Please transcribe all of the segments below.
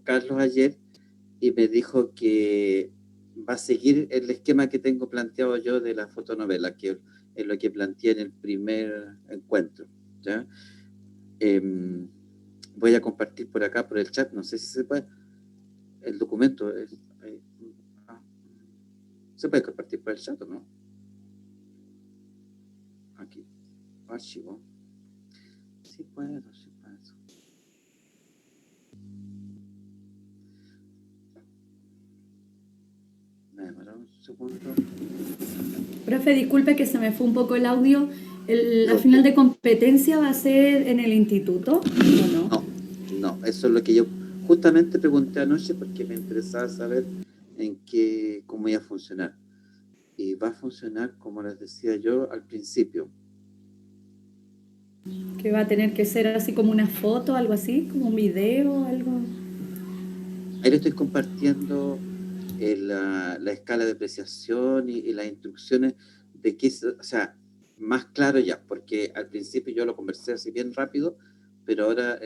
Carlos ayer y me dijo que va a seguir el esquema que tengo planteado yo de la fotonovela, que es lo que planteé en el primer encuentro, ¿ya? Voy a compartir por acá, por el chat, no sé si se puede, el documento, ¿se puede compartir por el chat o no? Aquí, archivo. Sí puedo, sí puedo. Me demoró un segundo. Profe, disculpe que se me fue un poco el audio. ¿La No, final de competencia va a ser en el instituto o no? no, eso es lo que yo justamente pregunté anoche porque me interesaba saber cómo iba a funcionar. Y va a funcionar, como les decía yo al principio. Que va a tener que ser así como una foto, algo así, como un video, algo. Ahí le estoy compartiendo la escala de apreciación y las instrucciones de qué, o sea, más claro ya, porque al principio yo lo conversé así bien rápido, pero ahora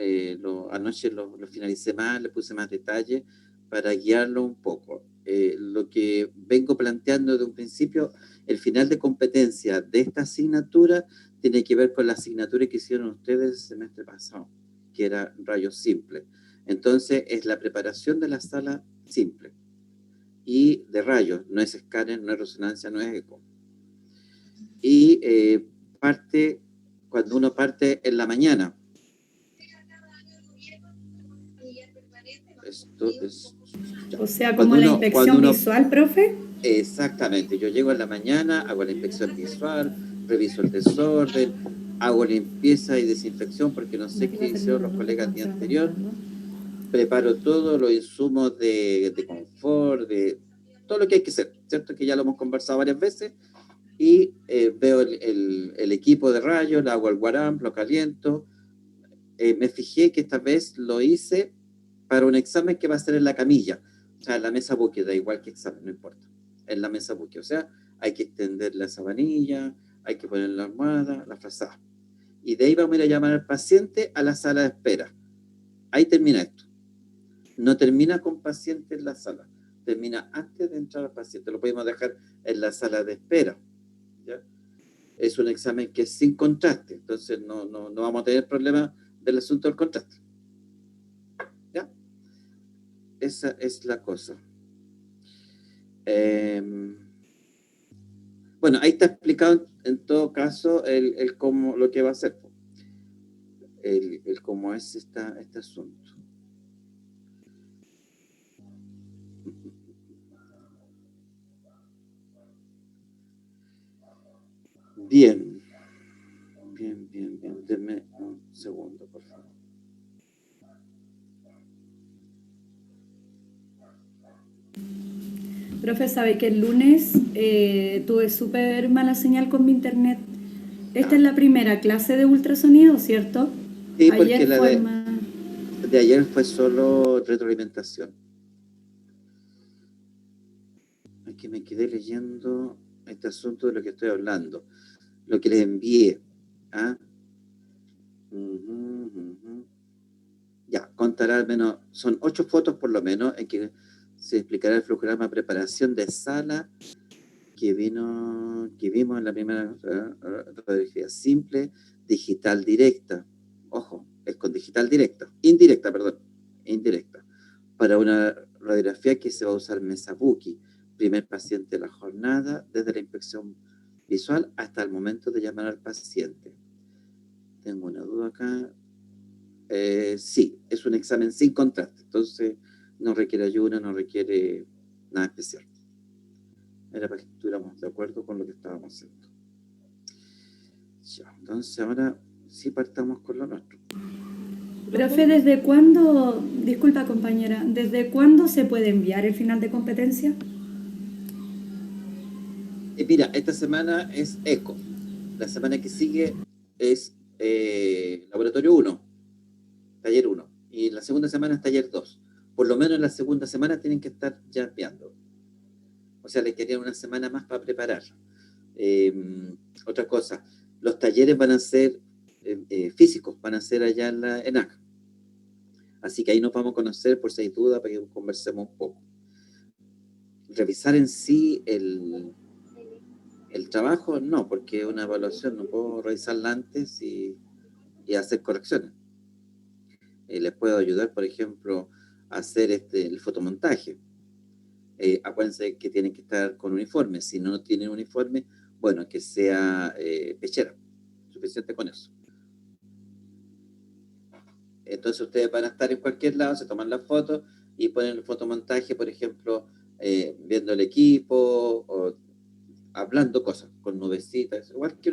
anoche lo finalicé más, le puse más detalle para guiarlo un poco. Lo que vengo planteando de un principio, el final de competencia de esta asignatura tiene que ver con la asignatura que hicieron ustedes el semestre pasado, que era rayos simples. Entonces, es la preparación de la sala simple y de rayos, no es escáner, no es resonancia, no es eco. Y cuando uno parte en la mañana. Esto es... Ya. O sea, como la inspección visual, profe. Exactamente, yo llego en la mañana, hago la inspección visual, reviso el desorden, hago limpieza y desinfección porque no sé qué hicieron los colegas el día anterior, preparo todo, los insumos de confort, de todo lo que hay que hacer, ¿cierto? Que ya lo hemos conversado varias veces, y veo el equipo de rayos, le hago el guaramp, lo caliento. Me fijé que esta vez lo hice para un examen que va a ser en la camilla, o sea, en la mesa buque, da igual que examen, no importa, en la mesa buque, o sea, hay que extender la sabanilla, hay que poner la almohada, la frazada. Y de ahí vamos a ir a llamar al paciente a la sala de espera. Ahí termina esto. No termina con paciente en la sala, termina antes de entrar al paciente, lo podemos dejar en la sala de espera, ¿ya? Es un examen que es sin contraste, entonces no vamos a tener problema del asunto del contraste, ¿ya? Esa es la cosa. Bueno, ahí está explicado en todo caso el cómo, lo que va a hacer, el cómo es este asunto. Bien. Denme un segundo, por favor. Profe, sabe que el lunes tuve súper mala señal con mi internet. Esta es la primera clase de ultrasonido, ¿cierto? Sí, Ayer porque la fue más... de ayer fue solo retroalimentación. Aquí me quedé leyendo este asunto de lo que estoy hablando, lo que les envié. ¿Ah? Ya, contará al menos, son 8 fotos por lo menos, en que se explicará el flujograma de preparación de sala que vimos en la primera radiografía simple, digital directa. Ojo, es con digital indirecta, para una radiografía que se va a usar Mesabuki, primer paciente de la jornada, desde la inspección visual hasta el momento de llamar al paciente. Tengo una duda acá. Sí, es un examen sin contraste, entonces no requiere ayuno, no requiere nada especial. Era para que estuviéramos de acuerdo con lo que estábamos haciendo. Ya, entonces ahora sí partamos con lo nuestro. Profe, ¿desde cuándo, disculpa compañera, desde cuándo se puede enviar el final de competencia? Mira, esta semana es ECO. La semana que sigue es Laboratorio 1, Taller 1. Y la segunda semana es Taller 2. Por lo menos en la segunda semana tienen que estar ya enviando. O sea, le querían una semana más para preparar. Otra cosa, los talleres van a ser físicos, van a ser allá en la ENAC. Así que ahí nos vamos a conocer por si hay duda, para que conversemos un poco. Revisar en sí el trabajo, no, porque es una evaluación, no puedo revisarla antes y hacer correcciones. Les puedo ayudar, por ejemplo, a hacer el fotomontaje. Acuérdense que tienen que estar con uniforme. Si no tienen uniforme, bueno, que sea pechera. Suficiente con eso. Entonces ustedes van a estar en cualquier lado, se toman la foto y ponen el fotomontaje, por ejemplo, viendo el equipo o hablando cosas con nubecitas, igual que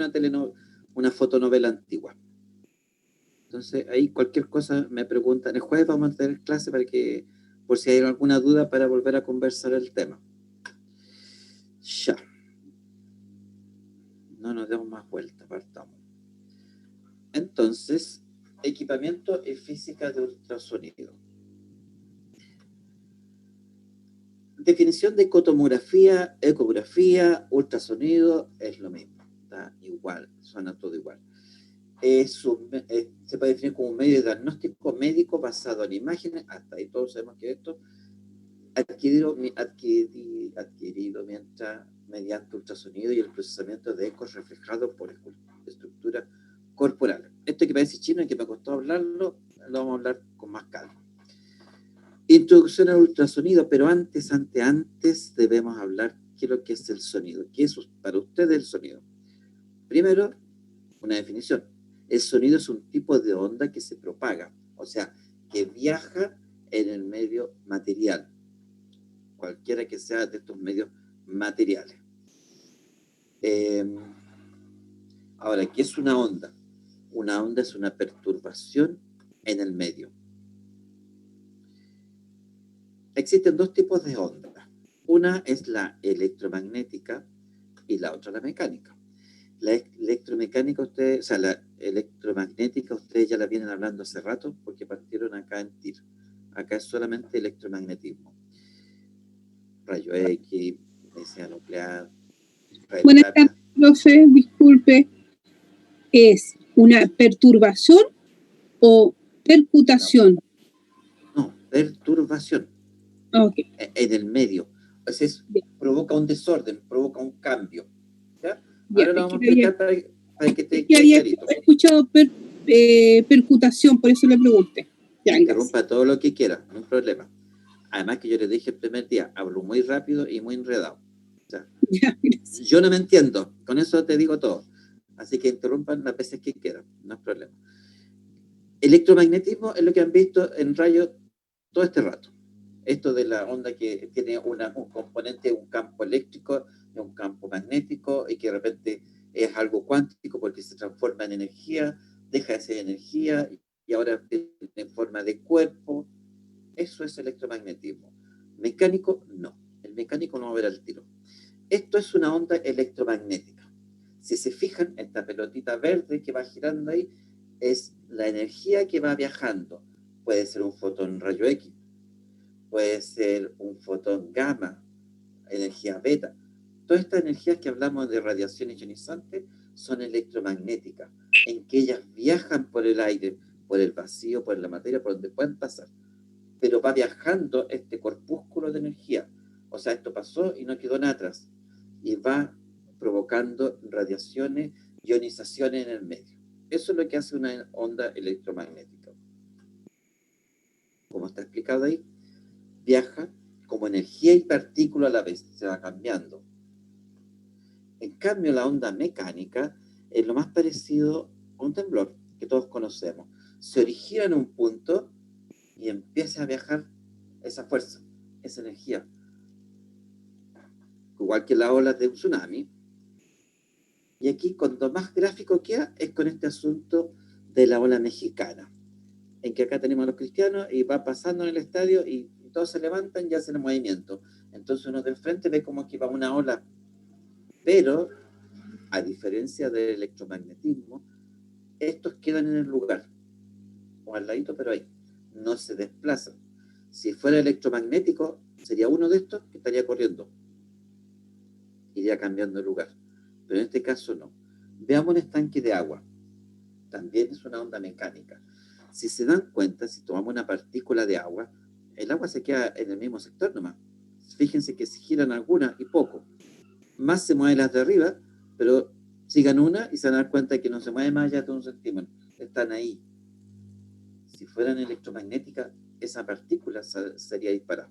una fotonovela antigua. Entonces ahí cualquier cosa me preguntan. El jueves vamos a tener clase para que, por si hay alguna duda, para volver a conversar el tema. Ya. No nos demos más vueltas, partamos. Entonces, equipamiento y física de ultrasonido. Definición de cotomografía, ecografía, ultrasonido, es lo mismo. Está igual, suena todo igual. Se puede definir como un medio de diagnóstico médico basado en imágenes, hasta ahí todos sabemos que esto, adquirido mediante ultrasonido y el procesamiento de ecos reflejados por estructuras corporales. Esto que parece chino y que me costó hablarlo, lo vamos a hablar con más calma. Introducción al ultrasonido, pero antes debemos hablar qué es lo que es el sonido. ¿Qué es para ustedes el sonido? Primero, una definición. El sonido es un tipo de onda que se propaga, o sea, que viaja en el medio material, cualquiera que sea de estos medios materiales. Ahora, ¿qué es una onda? Una onda es una perturbación en el medio. Existen dos tipos de ondas. Una es la electromagnética y la otra la mecánica. La electromecánica, la electromagnética, ustedes ya la vienen hablando hace rato porque partieron acá en TIR. Acá es solamente electromagnetismo. Rayo X, densidad nuclear. Buenas tardes, profe, disculpe. ¿Es una perturbación o percutación? No, perturbación. Okay. En el medio. Entonces, provoca un desorden, provoca un cambio. ¿Ya? Ahora lo vamos a explicar para que te quede clarito. He escuchado percutación, por eso le pregunté. Ya, interrumpa todo lo que quiera, no hay problema. Además que yo les dije el primer día, hablo muy rápido y muy enredado. O sea, yo no me entiendo, con eso te digo todo. Así que interrumpan las veces que quieran, no hay problema. Electromagnetismo es lo que han visto en rayos todo este rato. Esto de la onda que tiene un componente, un campo eléctrico, un campo magnético, y que de repente es algo cuántico porque se transforma en energía, deja de ser energía y ahora tiene forma de cuerpo. Eso es electromagnetismo. Mecánico, no. El mecánico no va a ver al tiro. Esto es una onda electromagnética. Si se fijan, esta pelotita verde que va girando ahí es la energía que va viajando. Puede ser un fotón rayo X, puede ser un fotón gamma, energía beta. Todas estas energías que hablamos de radiación ionizante son electromagnéticas, en que ellas viajan por el aire, por el vacío, por la materia, por donde pueden pasar. Pero va viajando este corpúsculo de energía. O sea, esto pasó y no quedó nada atrás. Y va provocando radiaciones, ionizaciones en el medio. Eso es lo que hace una onda electromagnética. Como está explicado ahí, viaja como energía y partícula a la vez, se va cambiando. En cambio, la onda mecánica es lo más parecido a un temblor que todos conocemos. Se origina en un punto y empieza a viajar esa fuerza, esa energía. Igual que las olas de un tsunami. Y aquí, cuando más gráfico queda, es con este asunto de la ola mexicana, en que acá tenemos a los cristianos y va pasando en el estadio y todos se levantan y hacen el movimiento. Entonces uno del frente ve como que va una ola. Pero, a diferencia del electromagnetismo, estos quedan en el lugar, o al ladito, pero ahí, no se desplazan. Si fuera electromagnético, sería uno de estos que estaría corriendo, iría cambiando de lugar. Pero en este caso no. Veamos un estanque de agua. También es una onda mecánica. Si se dan cuenta, si tomamos una partícula de agua, el agua se queda en el mismo sector nomás. Fíjense que se giran algunas y poco. Más se mueven las de arriba, pero sigan una y se van a dar cuenta que no se mueve más allá de un centímetro. Están ahí. Si fueran electromagnéticas, esa partícula sería disparada.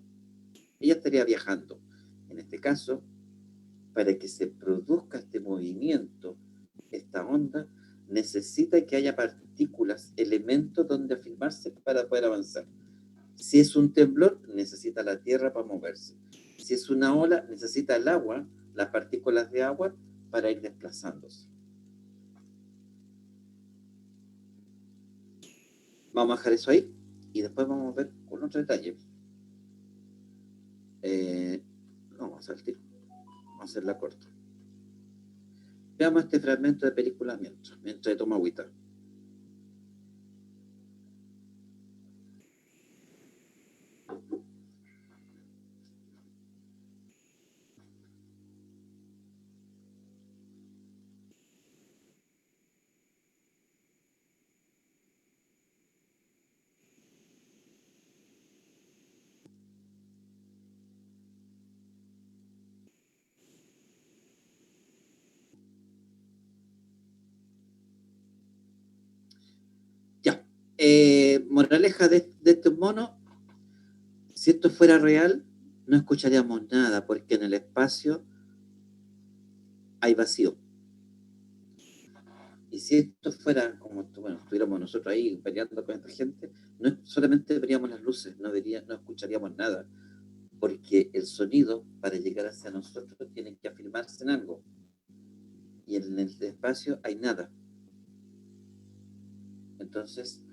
Ella estaría viajando. En este caso, para que se produzca este movimiento, esta onda, necesita que haya partículas, elementos donde afirmarse para poder avanzar. Si es un temblor, necesita la tierra para moverse. Si es una ola, necesita el agua, las partículas de agua, para ir desplazándose. Vamos a dejar eso ahí y después vamos a ver con otro detalle. Vamos a hacer el tiro. Vamos a hacerla corta. Veamos este fragmento de película mientras toma agüita. Ya. Moraleja de estos monos, si esto fuera real, no escucharíamos nada, porque en el espacio hay vacío. Y si esto fuera como, bueno, estuviéramos nosotros ahí peleando con esta gente, no solamente veríamos las luces, no escucharíamos nada, porque el sonido, para llegar hacia nosotros, tiene que afirmarse en algo. Y en el espacio hay nada. Entonces,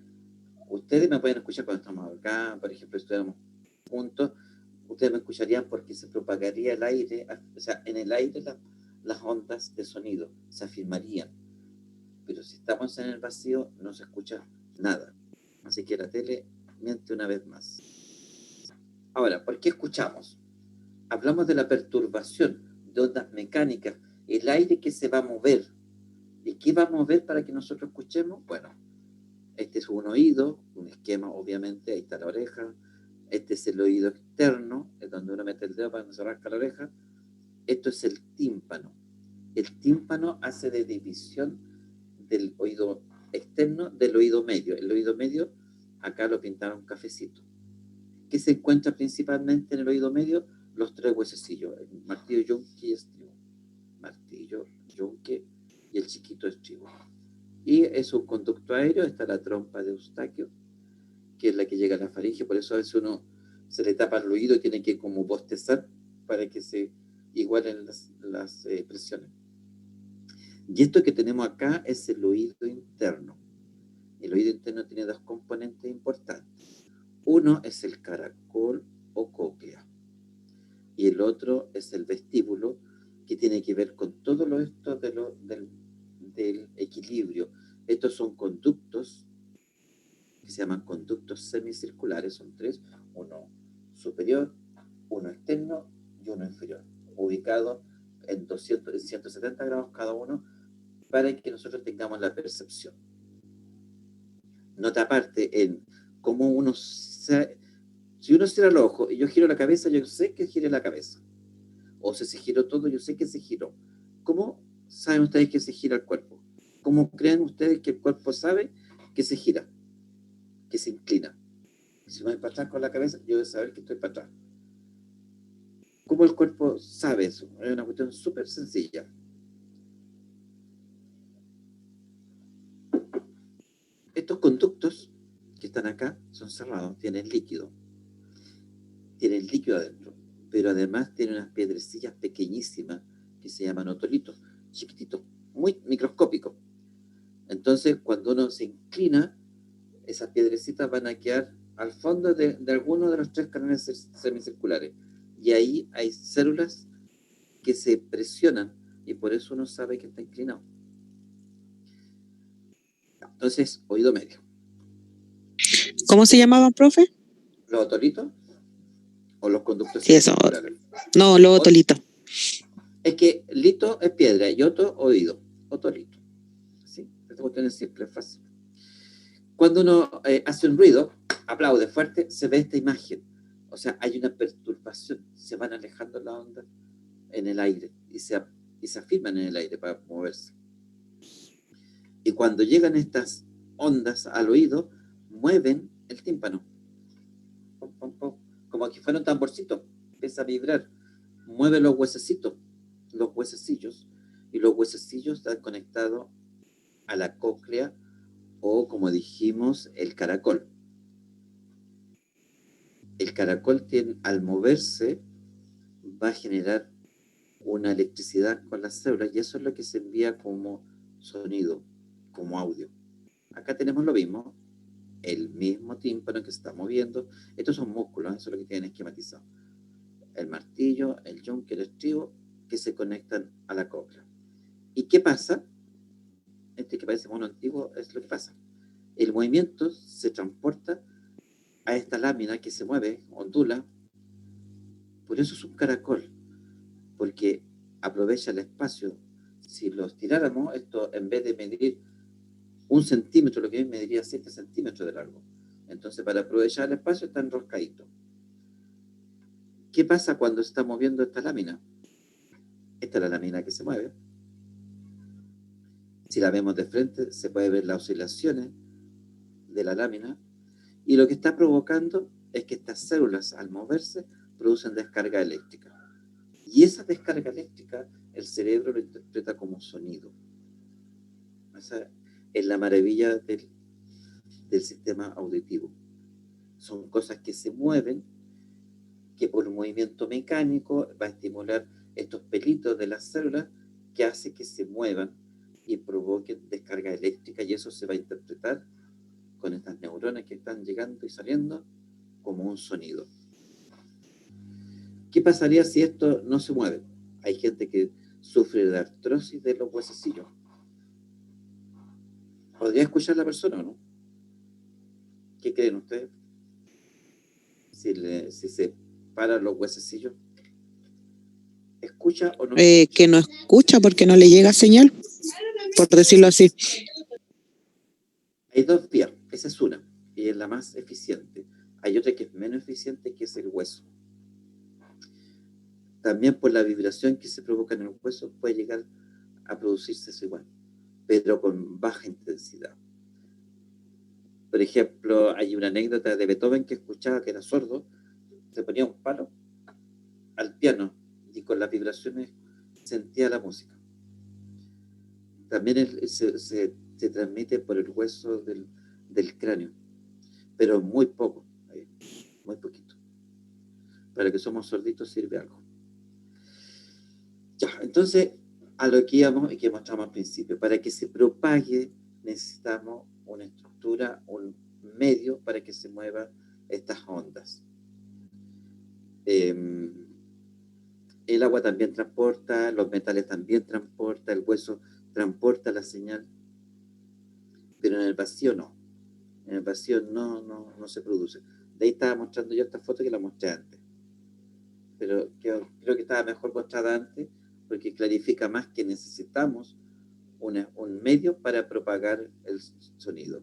ustedes me pueden escuchar cuando estamos acá, por ejemplo, si estuviéramos juntos, ustedes me escucharían porque se propagaría el aire, o sea, en el aire las ondas de sonido se afirmarían. Pero si estamos en el vacío, no se escucha nada. Así que la tele miente una vez más. Ahora, ¿por qué escuchamos? Hablamos de la perturbación de ondas mecánicas, el aire que se va a mover. ¿Y qué va a mover para que nosotros escuchemos? Bueno, este es un oído, un esquema, obviamente, ahí está la oreja. Este es el oído externo, es donde uno mete el dedo para que no se rasca la oreja. Esto es el tímpano. El tímpano hace de división del oído externo del oído medio. El oído medio, acá lo pintaron cafecito. ¿Qué se encuentra principalmente en el oído medio? Los tres huesecillos, el martillo, yunque y estribo. Martillo, yunque y el chiquito estribo. Y es un conducto aéreo, está la trompa de Eustaquio, que es la que llega a la faringe, por eso a veces uno se le tapa el oído y tiene que como bostezar para que se igualen las presiones. Y esto que tenemos acá es el oído interno. El oído interno tiene dos componentes importantes. Uno es el caracol o cóclea. Y el otro es el vestíbulo, que tiene que ver con todo esto del equilibrio. Estos son conductos que se llaman conductos semicirculares, son tres, uno superior, uno externo y uno inferior, ubicados en 170 grados cada uno, para que nosotros tengamos la percepción. Nota aparte en cómo si uno cierra los ojos y yo giro la cabeza, yo sé que gire la cabeza. O si se giró todo, yo sé que se giró. ¿Cómo saben ustedes que se gira el cuerpo? ¿Cómo creen ustedes que el cuerpo sabe que se gira, que se inclina? Si me voy para atrás con la cabeza, yo voy a saber que estoy para atrás. ¿Cómo el cuerpo sabe eso? Es una cuestión súper sencilla. Estos conductos que están acá son cerrados, tienen líquido adentro, pero además tienen unas piedrecillas pequeñísimas que se llaman otolitos, chiquititos, muy microscópicos. Entonces, cuando uno se inclina, esas piedrecitas van a quedar al fondo de alguno de los tres canales semicirculares, y ahí hay células que se presionan, y por eso uno sabe que está inclinado. Entonces, oído medio. ¿Cómo se llamaban, profe? ¿Los otolitos? ¿O los conductos Sí, eso. semicirculares? No, los otolitos. Es que lito es piedra y oto, oído. Otolito. ¿Sí? Esta cuestión es simple, es fácil. Cuando uno hace un ruido, aplaude fuerte, se ve esta imagen. O sea, hay una perturbación, se van alejando las ondas en el aire y se afirman en el aire para moverse. Y cuando llegan estas ondas al oído, mueven el tímpano. Pum, pum, pum, como que fuera un tamborcito, empieza a vibrar. Mueve los huesecitos, los huesecillos, y los huesecillos están conectados a la cóclea o, como dijimos, el caracol. El caracol al moverse va a generar una electricidad con las células y eso es lo que se envía como sonido, como audio. Acá tenemos lo mismo, el mismo tímpano que se está moviendo. Estos son músculos, eso es lo que tienen esquematizado. El martillo, el yunque, el estribo, que se conectan a la cóclea. ¿Y qué pasa? Este que parece mono antiguo es lo que pasa. El movimiento se transporta a esta lámina que se mueve, ondula. Por eso es un caracol, porque aprovecha el espacio. Si lo estiráramos, esto en vez de medir 1 centímetro, lo que mediría 7 centímetros de largo. Entonces, para aprovechar el espacio, está enroscadito. ¿Qué pasa cuando se está moviendo esta lámina? Esta es la lámina que se mueve. Si la vemos de frente, se puede ver las oscilaciones de la lámina. Y lo que está provocando es que estas células, al moverse, producen descarga eléctrica. Y esa descarga eléctrica, el cerebro lo interpreta como sonido. Esa es la maravilla del sistema auditivo. Son cosas que se mueven, que por un movimiento mecánico va a estimular estos pelitos de las células que hace que se muevan y provoquen descarga eléctrica, y eso se va a interpretar con estas neuronas que están llegando y saliendo como un sonido. ¿Qué pasaría si esto no se mueve? Hay gente que sufre de artrosis de los huesecillos. ¿Podría escuchar la persona o no? ¿Qué creen ustedes? Si se paran los huesecillos, ¿escucha o no? Que no escucha porque no le llega señal, por decirlo así. Hay dos vías, esa es una, y es la más eficiente. Hay otra que es menos eficiente, que es el hueso. También por la vibración que se provoca en el hueso puede llegar a producirse eso igual, pero con baja intensidad. Por ejemplo, hay una anécdota de Beethoven que escuchaba que era sordo, se ponía un palo al piano y con las vibraciones sentía la música. También se transmite por el hueso del cráneo, pero muy poco, muy poquito. Para que somos sorditos sirve algo. Ya, entonces, a lo que íbamos y que mostramos al principio, para que se propague necesitamos una estructura, un medio para que se muevan estas ondas. El agua también transporta, los metales también transporta, el hueso transporta la señal, pero en el vacío no. En el vacío no se produce. De ahí estaba mostrando yo esta foto que la mostré antes, pero creo que estaba mejor mostrada antes porque clarifica más que necesitamos un medio para propagar el sonido.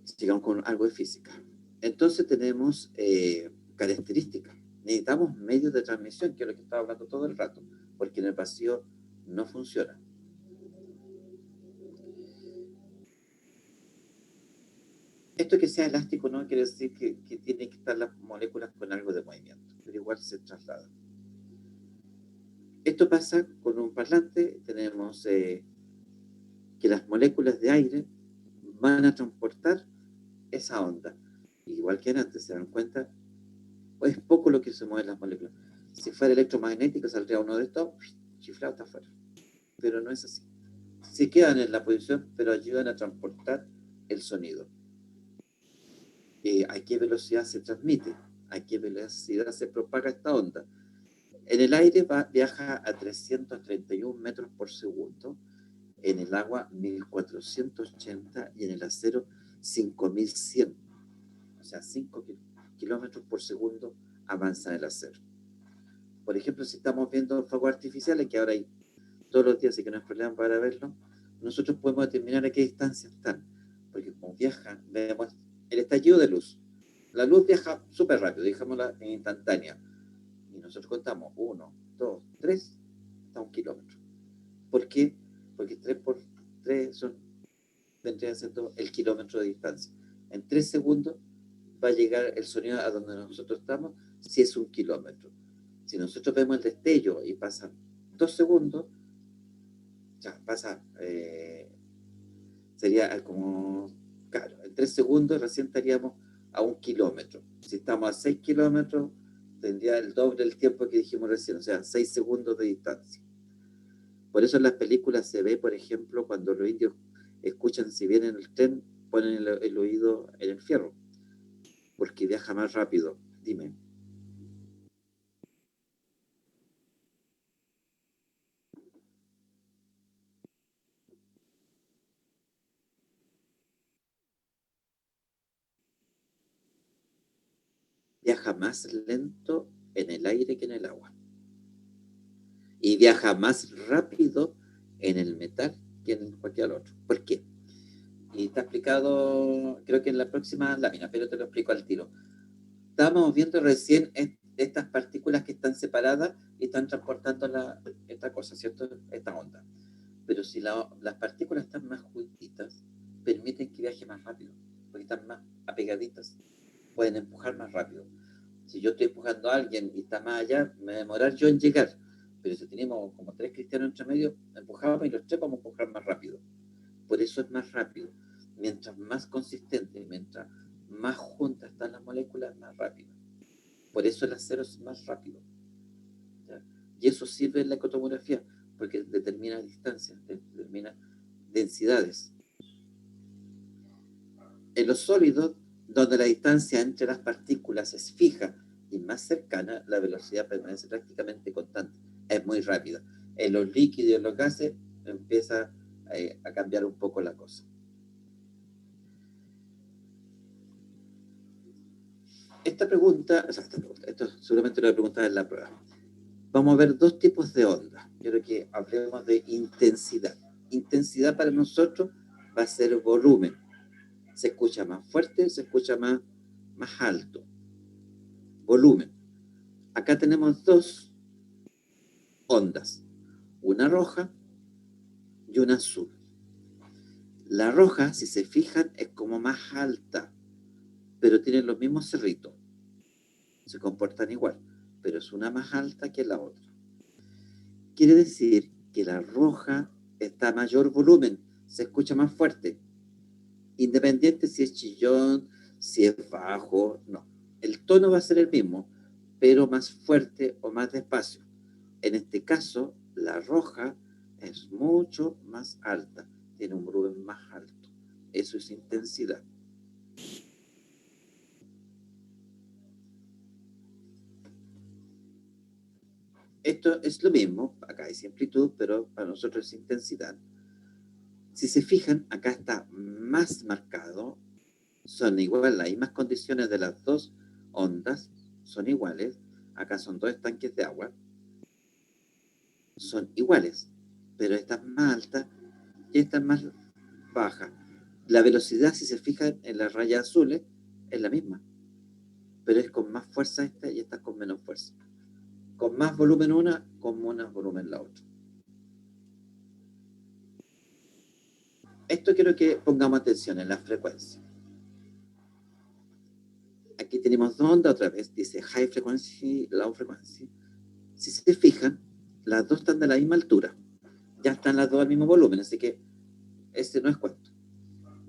Sigamos con algo de física. Entonces tenemos características. Necesitamos medios de transmisión, que es lo que estaba hablando todo el rato, porque en el vacío no funciona. Esto que sea elástico no quiere decir que tienen que estar las moléculas con algo de movimiento, pero igual se traslada. Esto pasa con un parlante. Tenemos que las moléculas de aire van a transportar esa onda. Igual que antes, ¿se dan cuenta? Es poco lo que se mueven las moléculas. Si fuera electromagnético, saldría uno de estos, chiflado está afuera. Pero no es así. Se quedan en la posición, pero ayudan a transportar el sonido. ¿A qué velocidad se transmite? ¿A qué velocidad se propaga esta onda? En el aire viaja a 331 metros por segundo, en el agua 1480 y en el acero 5100. O sea, 5 kilómetros por segundo avanza el acero. Por ejemplo, si estamos viendo fuegos artificiales, que ahora hay todos los días, así que no es problema para verlo, nosotros podemos determinar a qué distancia están, porque como viajan, vemos el estallido de luz. La luz viaja súper rápido, digámosla en instantánea, y nosotros contamos 1, 2, 3, hasta 1 kilómetro. ¿Por qué? Porque 3 por 3 vendría siendo el kilómetro de distancia. En 3 segundos va a llegar el sonido a donde nosotros estamos, si es 1 kilómetro. Si nosotros vemos el destello y pasan 2 segundos, ya pasa, sería como, claro, en 3 segundos recién estaríamos a 1 kilómetro. Si estamos a 6 kilómetros, tendría el doble del tiempo que dijimos recién, o sea, 6 segundos de distancia. Por eso en las películas se ve, por ejemplo, cuando los indios escuchan si viene en el tren, ponen el oído en el fierro, porque viaja más rápido. Dime. Viaja más lento en el aire que en el agua. Y viaja más rápido en el metal que en cualquier otro. ¿Por qué? Y está explicado, creo que en la próxima lámina, pero te lo explico al tiro. Estábamos viendo recién estas partículas que están separadas y están transportando esta cosa, ¿cierto? Esta onda. Pero si las partículas están más juntitas, permiten que viaje más rápido, porque están más apegaditas, pueden empujar más rápido. Si yo estoy empujando a alguien y está más allá, me va a demorar yo en llegar. Pero si tenemos como 3 cristianos entre medio, empujamos y los 3 vamos a empujar más rápido. Por eso es más rápido. Mientras más consistente, mientras más juntas están las moléculas, más rápido. Por eso el acero es más rápido. ¿Ya? Y eso sirve en la ecotomografía, porque determina distancias, determina densidades. En los sólidos, donde la distancia entre las partículas es fija y más cercana, la velocidad permanece prácticamente constante. Es muy rápida. En los líquidos y en los gases empieza a cambiar un poco la cosa. Esta pregunta, esto seguramente lo he preguntado en la prueba. Vamos a ver 2 tipos de ondas. Quiero que hablemos de intensidad. Intensidad para nosotros va a ser volumen. Se escucha más fuerte, se escucha más alto. Volumen. Acá tenemos 2 ondas, una roja y una azul. La roja, si se fijan, es como más alta, pero tienen los mismos cerritos. Se comportan igual, pero es una más alta que la otra. Quiere decir que la roja está a mayor volumen, se escucha más fuerte, independiente si es chillón, si es bajo, no. El tono va a ser el mismo, pero más fuerte o más despacio. En este caso, la roja es mucho más alta, tiene un volumen más alto. Eso es intensidad. Esto es lo mismo, acá hay amplitud, pero para nosotros es intensidad. Si se fijan, acá está más marcado, son iguales, las mismas condiciones de las 2 ondas son iguales. Acá son 2 estanques de agua, son iguales, pero esta es más alta y esta es más baja. La velocidad, si se fijan en las rayas azules, es la misma, pero es con más fuerza esta y esta con menos fuerza. Con más volumen una, con menos volumen la otra. Esto quiero que pongamos atención en la frecuencia. Aquí tenemos 2 ondas otra vez, dice high frequency, low frequency. Si se fijan, las 2 están de la misma altura. Ya están las 2 al mismo volumen, así que ese no es cuento.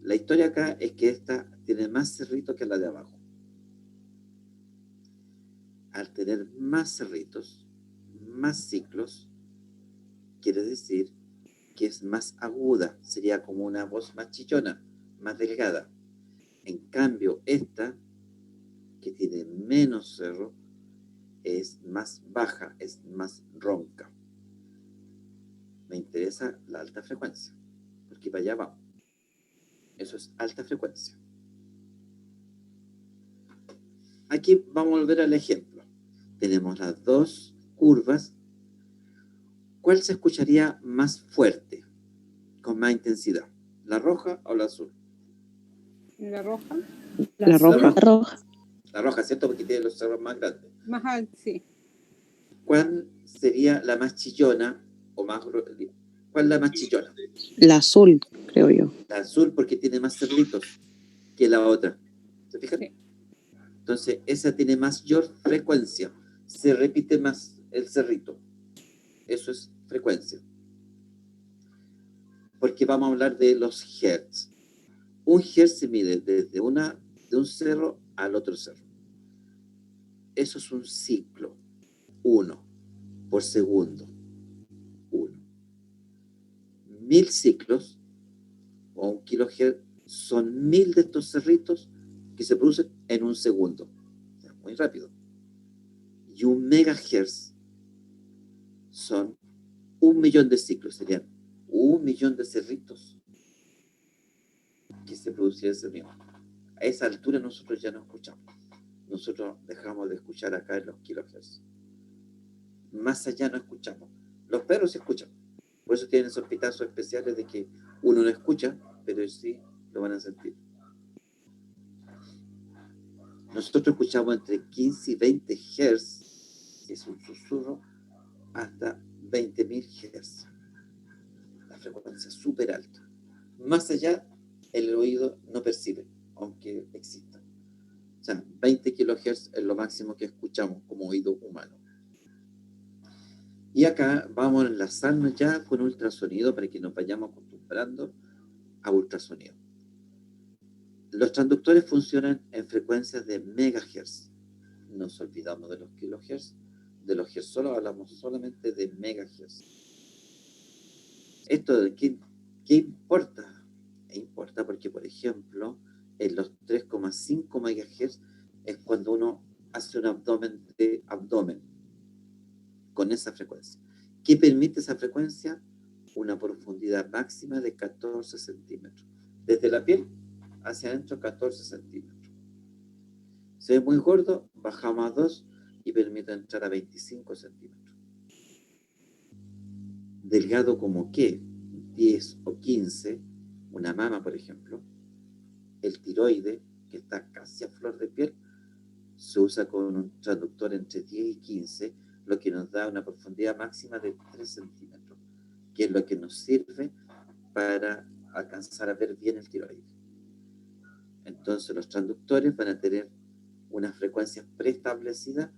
La historia acá es que esta tiene más cerritos que la de abajo. Al tener más cerritos, más ciclos, quiere decir que es más aguda, sería como una voz más chillona, más delgada. En cambio, esta, que tiene menos cerro, es más baja, es más ronca. Me interesa la alta frecuencia, porque para allá vamos. Eso es alta frecuencia. Aquí vamos a volver al ejemplo. Tenemos las 2 curvas. ¿Cuál se escucharía más fuerte? con más intensidad? ¿La roja o la azul? La roja. La roja. La roja, ¿cierto? Porque tiene los cerros más grandes. Más alta, sí. ¿Cuál sería la más chillona o más... ¿Cuál es la más chillona? La azul, creo yo. La azul porque tiene más cerritos que la otra. ¿Se fijan? Sí. Entonces, esa tiene mayor frecuencia. Se repite más el cerrito. Eso es frecuencia. Porque vamos a hablar de los hertz. Un hertz se mide desde de un cerro al otro cerro. Eso es un ciclo. 1 por segundo. 1. 1000 ciclos o un kilohertz son 1000 de estos cerritos que se producen en un segundo. O sea, muy rápido. Y un megahertz son 1.000.000 de ciclos. Serían 1.000.000 de cerritos que se producían ese mismo. A esa altura nosotros ya no escuchamos. Nosotros dejamos de escuchar acá en los kilohertz. Más allá no escuchamos. Los perros sí escuchan. Por eso tienen esos pitazos especiales de que uno no escucha, pero sí lo van a sentir. Nosotros escuchamos entre 15 y 20 Hz, que es un susurro, hasta 20.000 Hz. La frecuencia es súper alta. Más allá, el oído no percibe, aunque exista. O sea, 20 kHz es lo máximo que escuchamos como oído humano. Y acá vamos a enlazarnos ya con ultrasonido para que nos vayamos acostumbrando a ultrasonido. Los transductores funcionan en frecuencias de megahertz. Nos olvidamos de los kilohertz. De los hertz solo hablamos solamente de megahertz. ¿Esto de qué importa? Importa porque, por ejemplo, en los 3,5 megahertz es cuando uno hace un abdomen de abdomen con esa frecuencia. ¿Qué permite esa frecuencia? Una profundidad máxima de 14 centímetros. Desde la piel hacia adentro, 14 centímetros. Se ve muy gordo, bajamos a 2 y permite entrar a 25 centímetros. Delgado como qué, 10 o 15, una mama, por ejemplo, el tiroide, que está casi a flor de piel, se usa con un transductor entre 10 y 15, lo que nos da una profundidad máxima de 3 centímetros, que es lo que nos sirve para alcanzar a ver bien el tiroide. Entonces los transductores van a tener unas frecuencias preestablecidas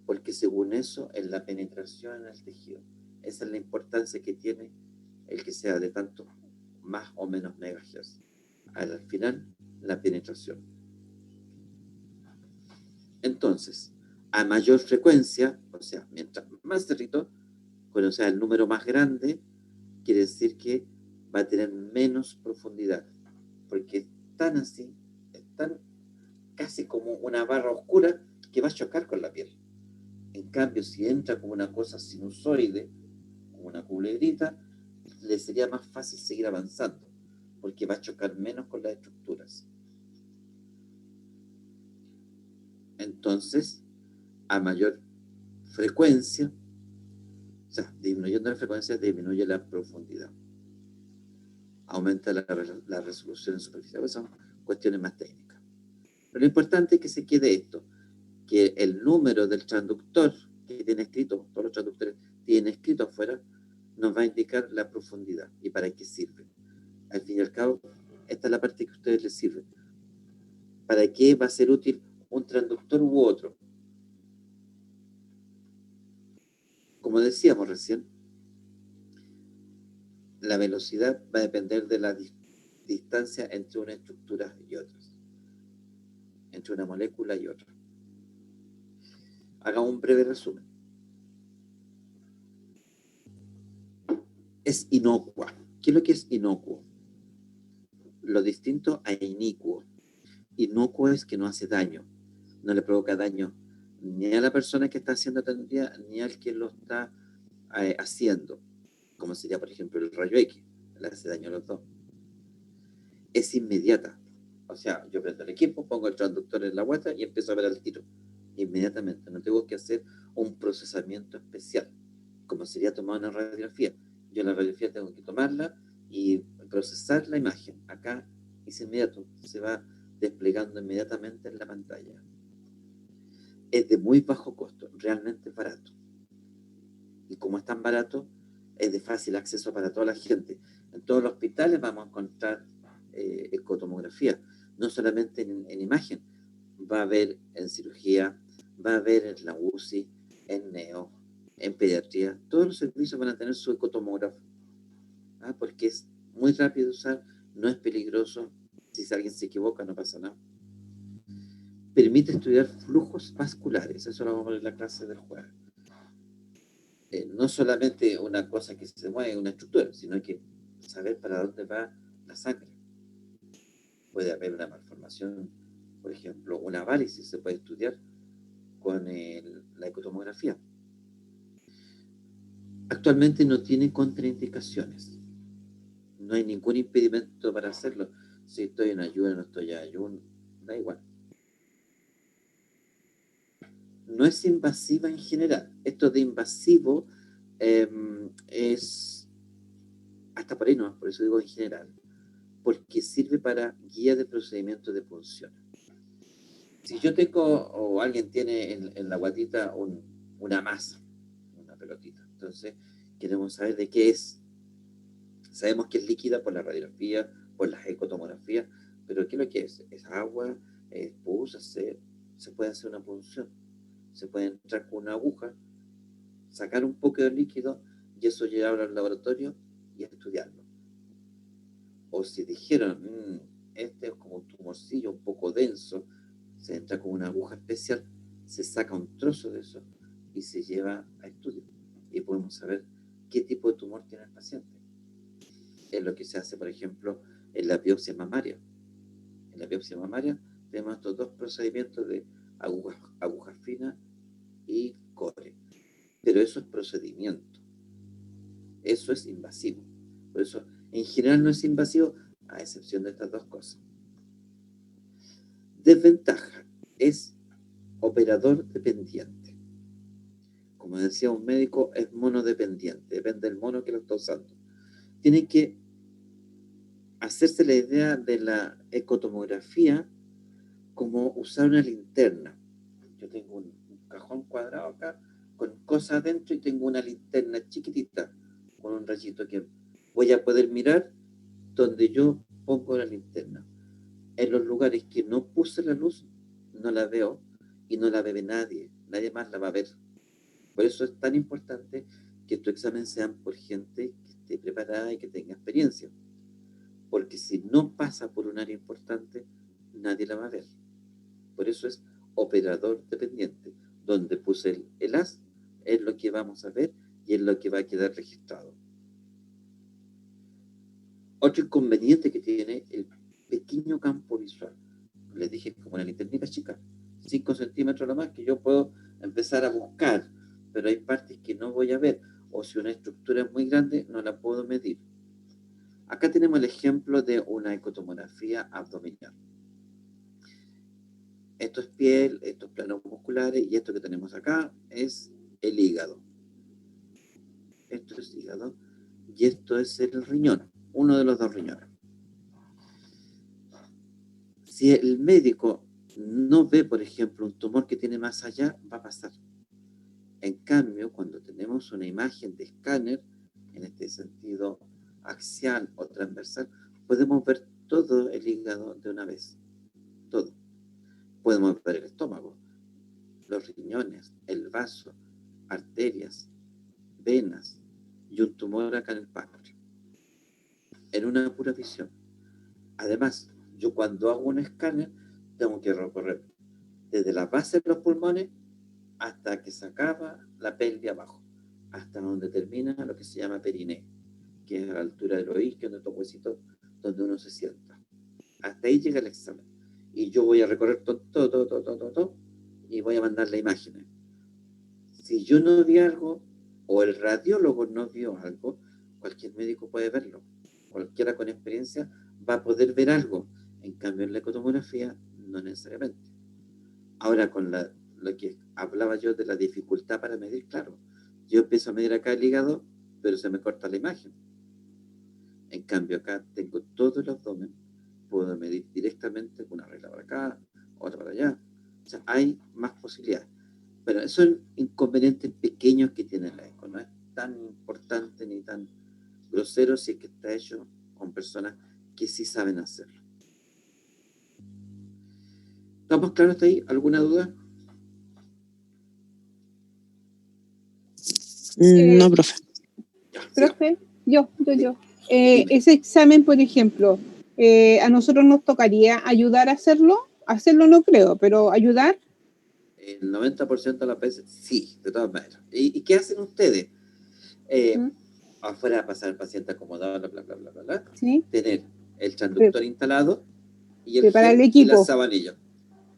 porque según eso es la penetración en el tejido. Esa es la importancia que tiene el que sea de tanto más o menos megahertz. Al final, la penetración. Entonces, a mayor frecuencia, o sea, mientras más cerrito, cuando sea el número más grande, quiere decir que va a tener menos profundidad, porque es tan así, es tan casi como una barra oscura que va a chocar con la piel. En cambio, si entra como una cosa sinusoide, como una culebrita, le sería más fácil seguir avanzando, porque va a chocar menos con las estructuras. Entonces, a mayor frecuencia, o sea, disminuyendo la frecuencia, disminuye la profundidad. Aumenta la resolución en superficie. Pues son cuestiones más técnicas. Pero lo importante es que se quede esto, que el número del transductor que tiene escrito, todos los transductores tienen escrito afuera, nos va a indicar la profundidad y para qué sirve. Al fin y al cabo, esta es la parte que a ustedes les sirve. ¿Para qué va a ser útil un transductor u otro? Como decíamos recién, la velocidad va a depender de la distancia entre una estructura y otras, entre una molécula y otra. Hagamos un breve resumen. Es inocua. ¿Qué es lo que es inocuo? Lo distinto a inicuo. Inocuo es que no hace daño, no le provoca daño ni a la persona que está haciendo tecnología, ni al que lo está haciendo, como sería, por ejemplo, el rayo X, le hace daño a los dos. Es inmediata. O sea, yo prendo el equipo, pongo el transductor en la guata y empiezo a ver al tiro. Inmediatamente, no tengo que hacer un procesamiento especial, como sería tomar una radiografía. Yo la radiografía tengo que tomarla y procesar la imagen. Acá es inmediato, se va desplegando inmediatamente en la pantalla. Es de muy bajo costo, realmente es barato. Y como es tan barato, es de fácil acceso para toda la gente. En todos los hospitales vamos a encontrar ecotomografía, no solamente en imagen, va a haber en cirugía, va a haber en la UCI, en neo, en pediatría, todos los servicios van a tener su ecotomógrafo, porque es muy rápido de usar, no es peligroso, si alguien se equivoca no pasa nada. Permite estudiar flujos vasculares, eso lo vamos a ver en la clase del jueves. No solamente una cosa que se mueve, una estructura, sino que saber para dónde va la sangre. Puede haber una malformación, por ejemplo, una varicis se puede estudiar con la ecotomografía. Actualmente no tiene contraindicaciones. No hay ningún impedimento para hacerlo. Si estoy en ayuno, no estoy en ayuno, da igual. No es invasiva en general. Esto de invasivo es hasta por ahí no, por eso digo en general, porque sirve para guía de procedimiento de punción. Si yo tengo o alguien tiene en la guatita una masa, una pelotita, entonces queremos saber de qué es. Sabemos que es líquida por la radiografía, por las ecotomografías, pero ¿qué es lo que es? ¿Es agua? ¿Es pus? Se puede hacer una punción. Se puede entrar con una aguja, sacar un poco de líquido y eso llevarlo al laboratorio y estudiarlo. O si dijeron, este es como un tumorcillo un poco denso, se entra con una aguja especial, se saca un trozo de eso y se lleva a estudio. Y podemos saber qué tipo de tumor tiene el paciente. Es lo que se hace, por ejemplo, en la biopsia mamaria. En la biopsia mamaria tenemos estos dos procedimientos de aguja fina y cobre. Pero eso es procedimiento. Eso es invasivo. Por eso, en general no es invasivo, a excepción de estas dos cosas. Desventaja es operador dependiente. Como decía un médico, es monodependiente, depende del mono que lo está usando. Tienen que hacerse la idea de la ecotomografía como usar una linterna. Yo tengo un cajón cuadrado acá con cosas adentro y tengo una linterna chiquitita con un rayito que voy a poder mirar donde yo pongo la linterna. En los lugares que no puse la luz, no la veo y no la ve nadie más la va a ver. Por eso es tan importante que tu examen sean por gente que esté preparada y que tenga experiencia. Porque si no pasa por un área importante, nadie la va a ver. Por eso es operador dependiente. Donde puse el as es lo que vamos a ver y es lo que va a quedar registrado. Otro inconveniente que tiene el pequeño campo visual. Les dije como una linternita chica, 5 centímetros lo más que yo puedo empezar a buscar, pero hay partes que no voy a ver, o si una estructura es muy grande, no la puedo medir. Acá tenemos el ejemplo de una ecotomografía abdominal. Esto es piel, estos planos musculares, y esto que tenemos acá es el hígado. Esto es hígado, y esto es el riñón, uno de los dos riñones. Si el médico no ve, por ejemplo, un tumor que tiene más allá, va a pasar. En cambio, cuando tenemos una imagen de escáner, en este sentido axial o transversal, podemos ver todo el hígado de una vez. Todo. Podemos ver el estómago, los riñones, el vaso, arterias, venas y un tumor acá en el páncreas. En una pura visión. Además, yo cuando hago un escáner, tengo que recorrer desde la base de los pulmones hasta que se acaba la piel de abajo, hasta donde termina lo que se llama perineo, que es a la altura del oído, donde estos huesitos, donde uno se sienta. Hasta ahí llega el examen. Y yo voy a recorrer todo, y voy a mandar las imágenes. Si yo no vi algo, o el radiólogo no vio algo, cualquier médico puede verlo. Cualquiera con experiencia va a poder ver algo. En cambio, en la ecotomografía, no necesariamente. Ahora, con lo que hablaba yo de la dificultad para medir, claro, yo empiezo a medir acá el hígado, pero se me corta la imagen. En cambio, acá tengo todo el abdomen, puedo medir directamente una regla para acá, otra para allá. O sea, hay más posibilidades. Pero esos son inconvenientes pequeños que tiene la eco. No es tan importante ni tan grosero si es que está hecho con personas que sí saben hacerlo. ¿Estamos claros hasta ahí? ¿Alguna duda? No, profe. Ya, sigamos. Profe, yo. Dime. Ese examen, por ejemplo, a nosotros nos tocaría ayudar a hacerlo. Hacerlo no creo, pero ayudar. El 90% de las veces, sí, de todas maneras. ¿Y qué hacen ustedes? ¿Mm? Afuera pasar el paciente acomodado, bla, bla, bla, bla, bla, bla. ¿Sí? Tener el transductor instalado y el Preparar el gel y la equipo. sabanilla.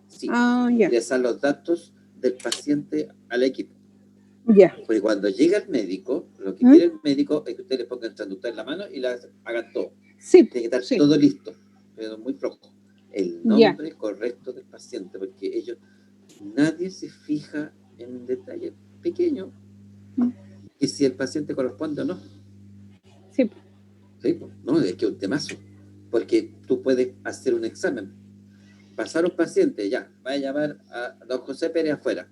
Sí. Ah, ya. Ingresar los datos del paciente al equipo. Ya. Porque cuando llega el médico, lo que ¿Mm? quiere el médico es que usted le ponga el transductor en la mano y hagan todo. Sí, Tiene que estar sí. todo listo, pero muy flojo. El nombre correcto del paciente, porque nadie se fija en un detalle pequeño, que si el paciente corresponde o no. Sí. ¿Sí? No, es que es un temazo, porque tú puedes hacer un examen, pasar un paciente, ya, va a llamar a don José Pérez afuera,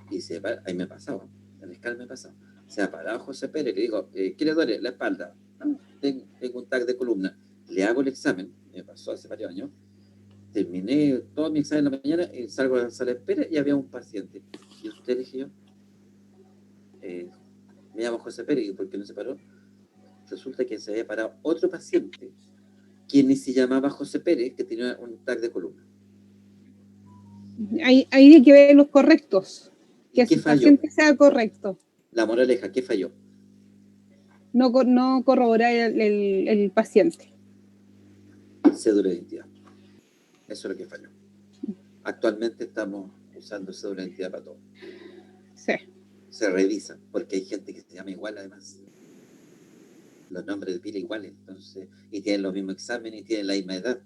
y se va, ahí me pasaba, en el escala me pasaba, se ha parado José Pérez, le digo, ¿qué le duele? La espalda. No, tengo un tag de columna. Le hago el examen, me pasó hace varios años, terminé todo mi examen en la mañana y salgo a la sala de espera y había un paciente. Y usted, dije yo, me llamo José Pérez, ¿y por qué no se paró? Resulta que se había parado otro paciente, quien ni se llamaba José Pérez, que tenía un tag de columna. Hay que ver los correctos. ¿Y Que qué su falló? paciente sea correcto. La moraleja, ¿qué falló? No corroborar el paciente. Cédula de identidad. Eso es lo que falló. Actualmente estamos usando cédula de identidad para todo. Sí. Se revisan, porque hay gente que se llama igual además. Los nombres de pila iguales, entonces, y tienen los mismos exámenes y tienen la misma edad.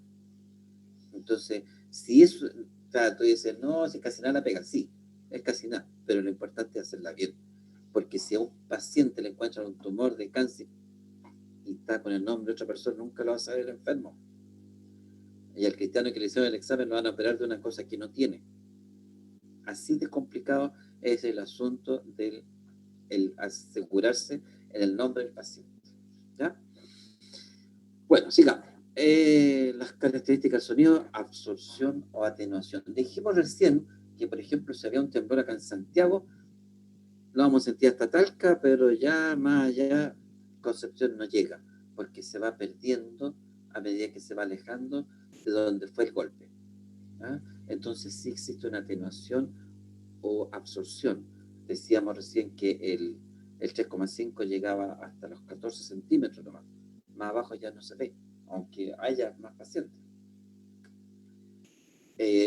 Entonces, si eso, o sea, tú dices, no, si casi nada la pegan, sí, es casi nada, pero lo importante es hacerla bien. Porque si a un paciente le encuentran un tumor de cáncer y está con el nombre de otra persona, nunca lo va a saber el enfermo. Y al cristiano que le hicieron el examen lo van a operar de una cosa que no tiene. Así de complicado es el asunto del asegurarse en el nombre del paciente. ¿Ya? Bueno, sigamos. Las características del sonido, absorción o atenuación. Dijimos recién que, por ejemplo, si había un temblor acá en Santiago, lo vamos a sentir hasta Talca, pero ya más allá, Concepción no llega, porque se va perdiendo a medida que se va alejando de donde fue el golpe. ¿Ah? Entonces sí existe una atenuación o absorción. Decíamos recién que el 3,5 llegaba hasta los 14 centímetros nomás. Más abajo ya no se ve, aunque haya más pacientes.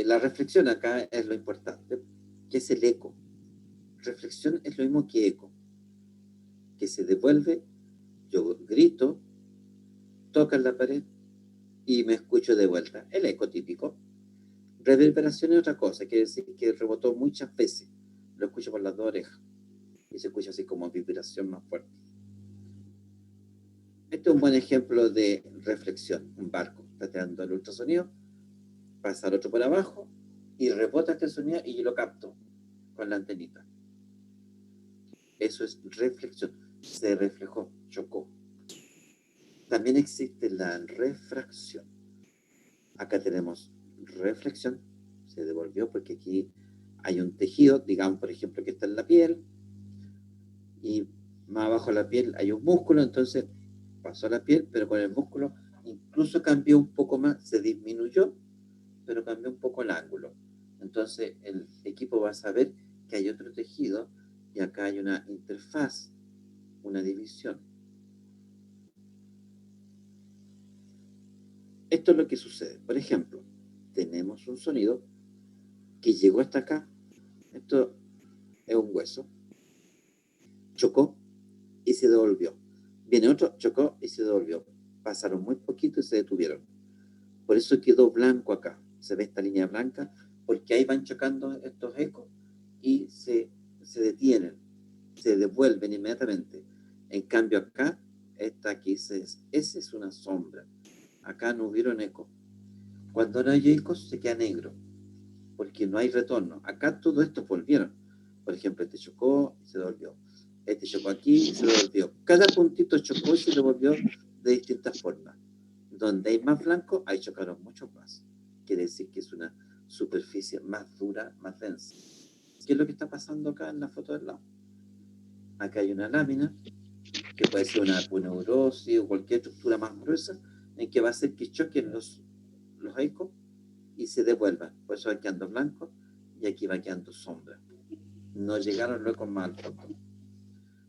La reflexión acá es lo importante, que es el eco. Reflexión es lo mismo que eco, que se devuelve, yo grito, toca en la pared y me escucho de vuelta. El eco típico. Reverberación es otra cosa, quiere decir que rebotó muchas veces. Lo escucho por las dos orejas y se escucha así como vibración más fuerte. Este es un buen ejemplo de reflexión. Un barco está tirando el ultrasonido, pasa el otro por abajo y rebota este sonido y yo lo capto con la antenita. Eso es reflexión. Se reflejó, chocó. También existe la refracción. Acá tenemos reflexión, se devolvió porque aquí hay un tejido, digamos por ejemplo que está en la piel, y más abajo de la piel hay un músculo, entonces pasó a la piel, pero con el músculo incluso cambió un poco más, se disminuyó, pero cambió un poco el ángulo. Entonces el equipo va a saber que hay otro tejido y acá hay una interfaz, una división. Esto es lo que sucede. Por ejemplo, tenemos un sonido que llegó hasta acá. Esto es un hueso. Chocó y se devolvió. Viene otro, chocó y se devolvió. Pasaron muy poquito y se detuvieron. Por eso quedó blanco acá. Se ve esta línea blanca, porque ahí van chocando estos ecos y se detienen, se devuelven inmediatamente. En cambio acá esta que esa es una sombra. Acá no hubieron eco. Cuando no hay ecos se queda negro, porque no hay retorno. Acá todo esto volvieron. Por ejemplo, este chocó y se devolvió. Este chocó aquí y se devolvió. Cada puntito chocó y se devolvió de distintas formas. Donde hay más blanco, ahí chocaron mucho más. Quiere decir que es una superficie más dura, más densa. ¿Qué es lo que está pasando acá en la foto del lado? Acá hay una lámina, que puede ser una aponeurosis o cualquier estructura más gruesa, en que va a hacer que choquen los ecos y se devuelvan. Por eso va quedando blanco y aquí va quedando sombra. No llegaron los ecos más al fondo.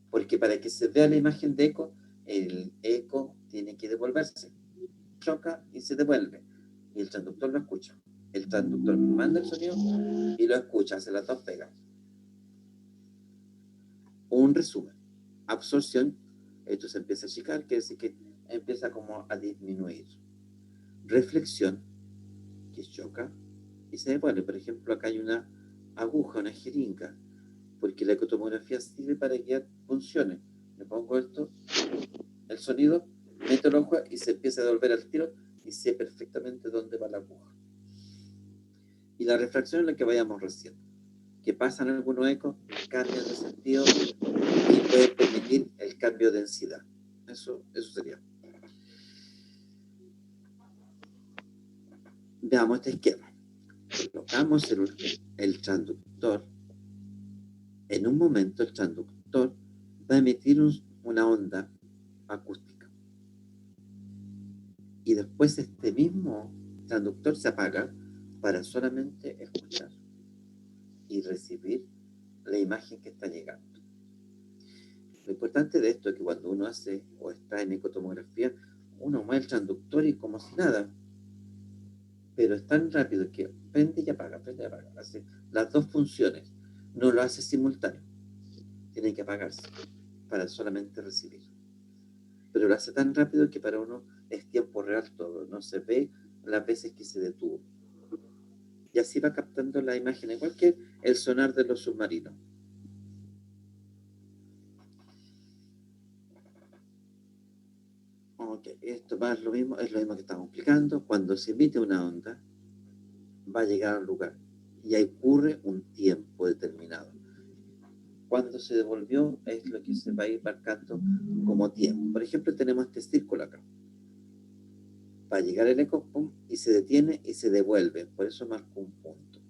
Porque para que se vea la imagen de eco, el eco tiene que devolverse. Choca y se devuelve. Y el transductor lo escucha. El transductor manda el sonido y lo escucha, hace las dos pegas. Un resumen. Absorción, esto se empieza a achicar, quiere decir que empieza como a disminuir. Reflexión, que choca y se devuelve. Por ejemplo, acá hay una aguja, una jeringa, porque la ecotomografía sirve para guiar funciones. Le pongo esto, el sonido, meto el ojo y se empieza a devolver al tiro y sé perfectamente dónde va la aguja. Y la refracción es la que vayamos recién, que pasan algunos ecos, cambian de sentido y pueden permitir el cambio de densidad. Eso sería. Veamos este esquema. Colocamos el transductor. En un momento el transductor va a emitir una onda acústica. Y después este mismo transductor se apaga para solamente escuchar y recibir la imagen que está llegando. Lo importante de esto es que cuando uno hace o está en ecotomografía, uno mueve el transductor y como si nada, pero es tan rápido que prende y apaga, hace las dos funciones, no lo hace simultáneo, tiene que apagarse para solamente recibir, pero lo hace tan rápido que para uno es tiempo real todo, no se ve las veces que se detuvo, y así va captando la imagen, igual que el sonar de los submarinos. Ok, esto va a lo mismo, es lo mismo que estamos explicando. Cuando se emite una onda, va a llegar al lugar y ahí ocurre un tiempo determinado. Cuando se devolvió es lo que se va a ir marcando como tiempo. Por ejemplo, tenemos este círculo acá. Va a llegar el eco, pum, y se detiene y se devuelve. Por eso marco un punto.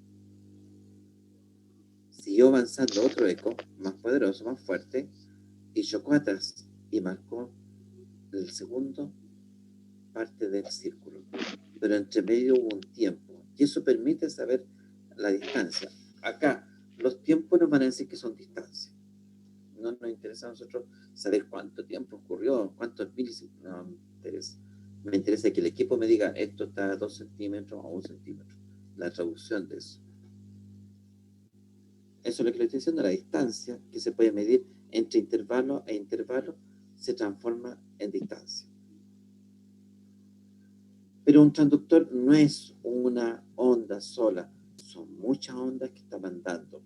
Siguió avanzando otro eco, más poderoso, más fuerte, y chocó atrás y marcó el segundo parte del círculo. Pero entre medio hubo un tiempo. Y eso permite saber la distancia. Acá, los tiempos nos van a decir que son distancias. No nos interesa a nosotros saber cuánto tiempo ocurrió, cuántos milisegundos. No me interesa. Me interesa que el equipo me diga esto está a 2 centímetros o 1 centímetro. La traducción de eso. Eso es lo que le estoy diciendo, la distancia que se puede medir entre intervalo e intervalo se transforma en distancia. Pero un transductor no es una onda sola, son muchas ondas que está mandando.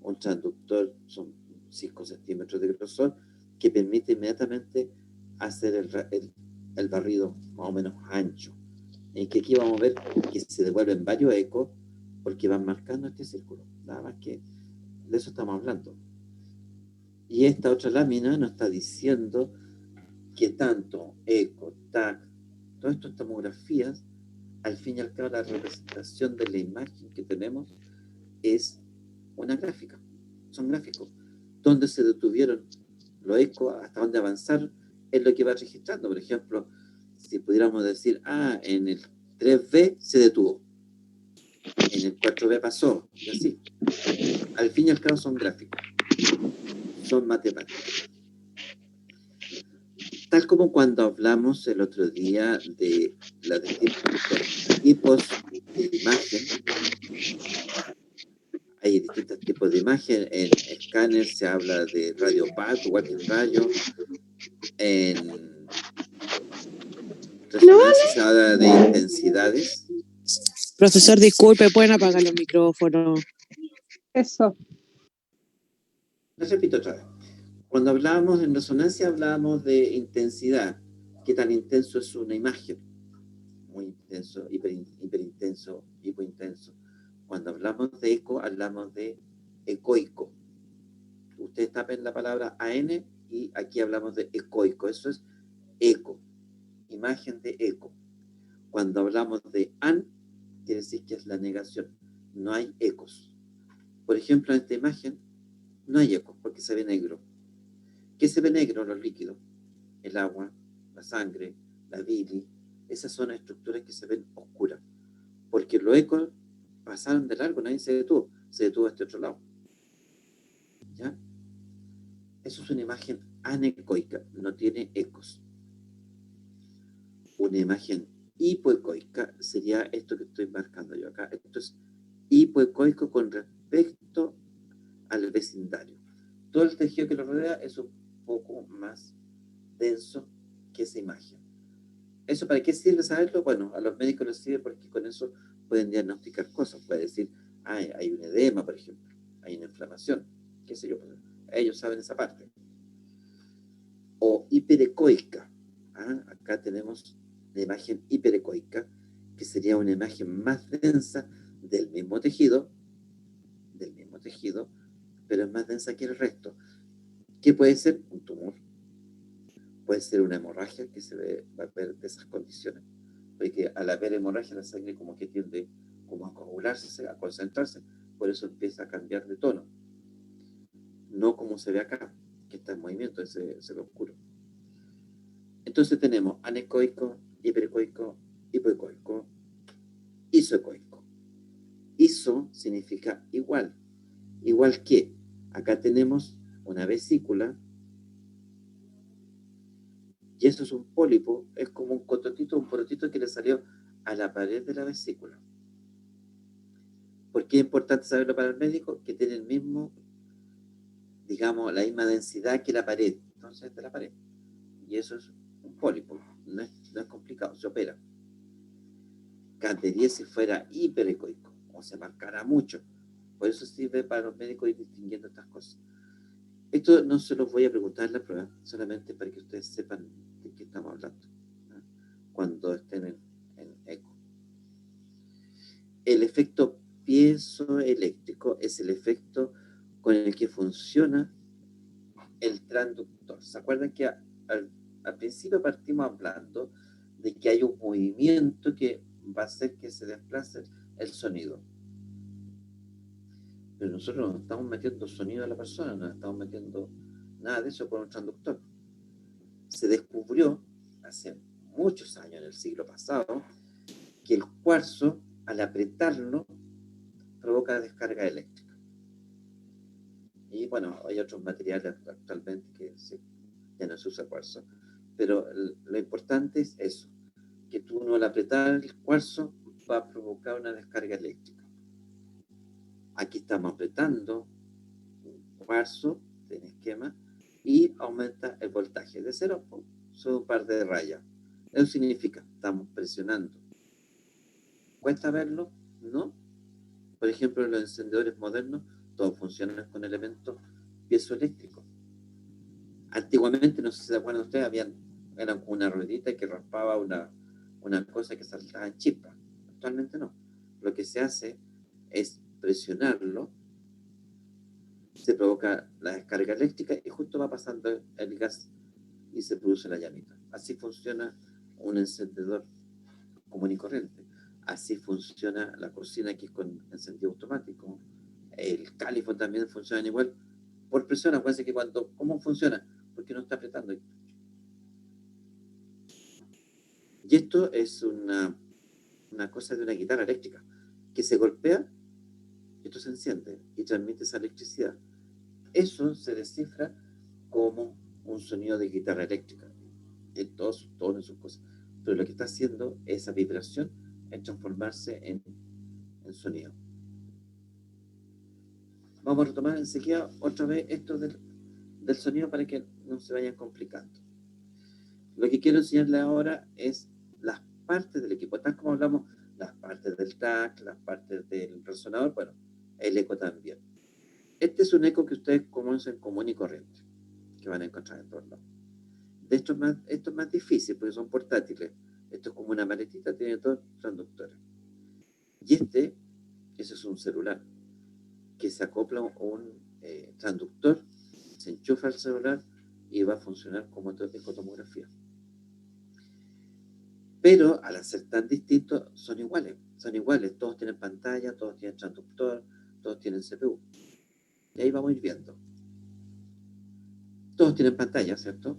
Un transductor son 5 centímetros de grosor que permite inmediatamente hacer el barrido más o menos ancho. En que aquí vamos a ver que se devuelven varios ecos porque van marcando este círculo. Nada más que de eso estamos hablando. Y esta otra lámina nos está diciendo que tanto eco, TAC, todas estas tomografías, al fin y al cabo la representación de la imagen que tenemos es una gráfica, son gráficos, donde se detuvieron los ecos, hasta donde avanzaron, es lo que va registrando. Por ejemplo, si pudiéramos decir, en el 3B se detuvo, en el 4B pasó, y así. Al fin y al cabo son gráficos, son matemáticas. Tal como cuando hablamos el otro día de los tipos de imagen, hay distintos tipos de imagen. En escáner se habla de radio PAT, igual que el rayo. En resonancia se habla de intensidades. Profesor, disculpe, ¿pueden apagar los micrófonos? Eso. Les repito otra vez. Cuando hablábamos en resonancia, hablábamos de intensidad. ¿Qué tan intenso es una imagen? Muy intenso, hiperintenso, hipointenso. Cuando hablamos de eco, hablamos de ecoico. Ustedes tapen la palabra AN y aquí hablamos de ecoico. Eso es eco, imagen de eco. Cuando hablamos de AN, quiere decir que es la negación. No hay ecos. Por ejemplo, en esta imagen no hay ecos porque se ve negro. ¿Qué se ve negro? Los líquidos. El agua, la sangre, la bilis. Esas son estructuras que se ven oscuras. Porque los ecos pasaron de largo, nadie se detuvo. Se detuvo a este otro lado. ¿Ya? Eso es una imagen anecoica, no tiene ecos. Una imagen hipoecoica sería esto que estoy marcando yo acá. Esto es hipoecoico con respecto al vecindario. Todo el tejido que lo rodea es un poco más denso que esa imagen. ¿Eso para qué sirve saberlo? Bueno, a los médicos les sirve porque con eso pueden diagnosticar cosas. Puede decir, hay un edema, por ejemplo, hay una inflamación, qué sé yo. Ellos saben esa parte. O hiperecoica. Acá tenemos la imagen hiperecoica, que sería una imagen más densa del mismo tejido, pero es más densa que el resto. ¿Qué puede ser? Un tumor. Puede ser una hemorragia que va a ver de esas condiciones. Porque al haber hemorragia, la sangre como que tiende como a coagularse, a concentrarse. Por eso empieza a cambiar de tono. No como se ve acá, que está en movimiento, se ve oscuro. Entonces tenemos anecoico, hiperecoico, hipoecoico, isoecoico. Iso significa igual. Igual que, acá tenemos una vesícula, y eso es un pólipo, es como un cototito, un porotito que le salió a la pared de la vesícula. ¿Por qué es importante saberlo para el médico? Que tiene el mismo, digamos, la misma densidad que la pared. Entonces, de la pared. Y eso es un pólipo. No es complicado, se opera. Cantería si fuera hiperecoico, o se marcará mucho. Por eso sirve para los médicos ir distinguiendo estas cosas. Esto no se los voy a preguntar en la prueba, solamente para que ustedes sepan de qué estamos hablando, ¿no? Cuando estén en eco. El efecto piezoeléctrico es el efecto con el que funciona el transductor. ¿Se acuerdan que al principio partimos hablando de que hay un movimiento que va a hacer que se desplace el sonido? Pero nosotros no estamos metiendo sonido a la persona, no estamos metiendo nada de eso por un transductor. Se descubrió hace muchos años, en el siglo pasado, que el cuarzo, al apretarlo, provoca descarga eléctrica. Y bueno, hay otros materiales actualmente que ya no se usa cuarzo. Pero lo importante es eso, que tú no al apretar el cuarzo va a provocar una descarga eléctrica. Aquí estamos apretando un cuarzo en esquema y aumenta el voltaje de 0, solo un par de rayas. Eso significa, estamos presionando. ¿Cuesta verlo? No. Por ejemplo, en los encendedores modernos, todos funcionan con elementos piezoeléctricos. Antiguamente, no sé si se acuerdan ustedes, eran como una ruedita que raspaba una cosa que saltaba en chispas. Actualmente no. Lo que se hace es presionarlo, se provoca la descarga eléctrica y justo va pasando el gas y se produce la llamita. Así funciona un encendedor común y corriente. Así funciona la cocina, que es con encendido automático. El califón también funciona igual. Por presión, acuérdense que ¿cómo funciona? Porque no está apretando. Y esto es una cosa de una guitarra eléctrica, que se golpea, esto se enciende y transmite esa electricidad. Eso se descifra como un sonido de guitarra eléctrica. Todos en sus cosas. Pero lo que está haciendo esa vibración es transformarse en sonido. Vamos a retomar enseguida otra vez esto del sonido para que no se vayan complicando. Lo que quiero enseñarles ahora es las partes del equipo, tal como hablamos, las partes del TAC, las partes del resonador, bueno, el eco también. Este es un eco que ustedes conocen común y corriente, que van a encontrar en todos lados. De hecho, esto es más difícil porque son portátiles. Esto es como una maletita, tiene dos transductores. Y ese es un celular que se acopla a un transductor, se enchufa al celular y va a funcionar como técnico de tomografía. Pero al ser tan distintos, son iguales. Todos tienen pantalla, todos tienen transductor, todos tienen CPU. Y ahí vamos a ir viendo. Todos tienen pantalla, ¿cierto?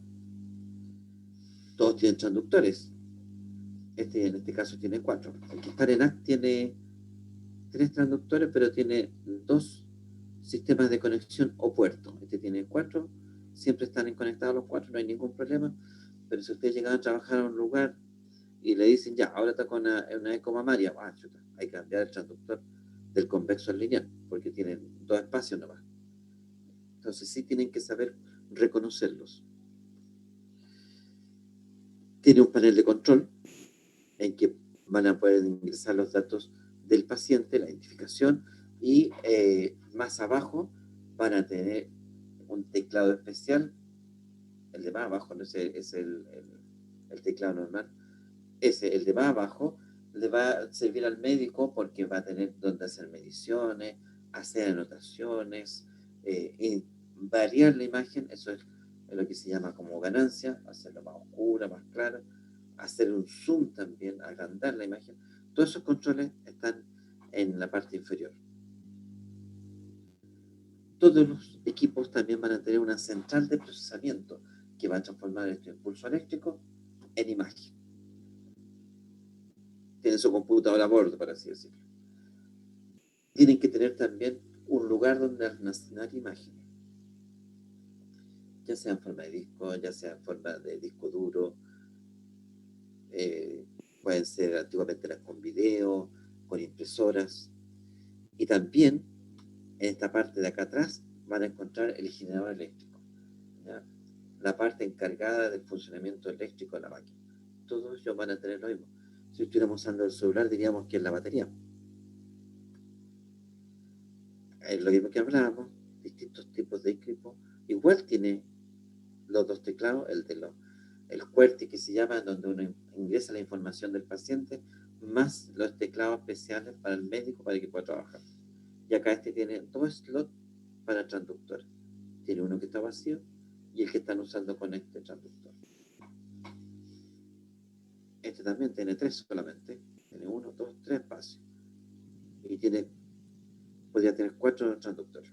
Todos tienen transductores. En este caso tiene 4. El que está en ENAC tiene 3 transductores, pero tiene 2 sistemas de conexión o puertos. Este tiene 4, siempre están conectados los 4, no hay ningún problema. Pero si ustedes llegan a trabajar a un lugar y le dicen, ya, ahora está con una ECO mamaria, chuta, hay que cambiar el transductor del convexo al lineal, porque tienen 2 espacios nomás. Entonces sí tienen que saber reconocerlos. Tiene un panel de control en que van a poder ingresar los datos del paciente, la identificación, y más abajo van a tener un teclado especial. El de más abajo, no sé, es el teclado normal. El de más abajo le va a servir al médico porque va a tener donde hacer mediciones, hacer anotaciones, y variar la imagen. Eso es lo que se llama como ganancia, hacerla más oscura, más clara, hacer un zoom también, agrandar la imagen. Todos esos controles están en la parte inferior. Todos los equipos también van a tener una central de procesamiento que va a transformar este impulso eléctrico en imagen. Tienen su computadora a bordo, para así decirlo. Tienen que tener también un lugar donde almacenar imágenes, ya sea en forma de disco, ya sea en forma de disco duro, pueden ser antiguamente las con video, con impresoras, y también en esta parte de acá atrás van a encontrar el generador eléctrico, ¿ya? La parte encargada del funcionamiento eléctrico de la máquina. Todos ellos van a tener lo mismo. Si estuviéramos usando el celular, diríamos que es la batería. Es lo mismo que hablábamos, distintos tipos de equipo. Igual tiene los 2 teclados, el QWERTY que se llama, donde uno ingresa la información del paciente, más los teclados especiales para el médico para que pueda trabajar. Y acá este tiene 2 slots para transductores. Tiene uno que está vacío y el que están usando con este transductor. Este también tiene 3 solamente. Tiene 1, 2, 3 espacios. Y podría tener 4 transductores.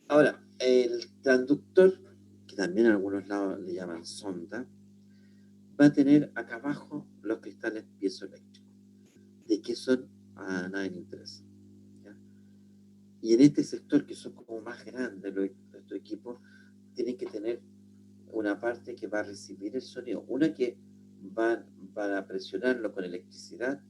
Ahora, el transductor, que también en algunos lados le llaman sonda, va a tener acá abajo los cristales piezoeléctricos. ¿De qué son? A nadie le interesa, ¿ya? Y en este sector, que son como más grandes estos equipos, tienen que tener una parte que va a recibir el sonido, una que van a presionarlo con electricidad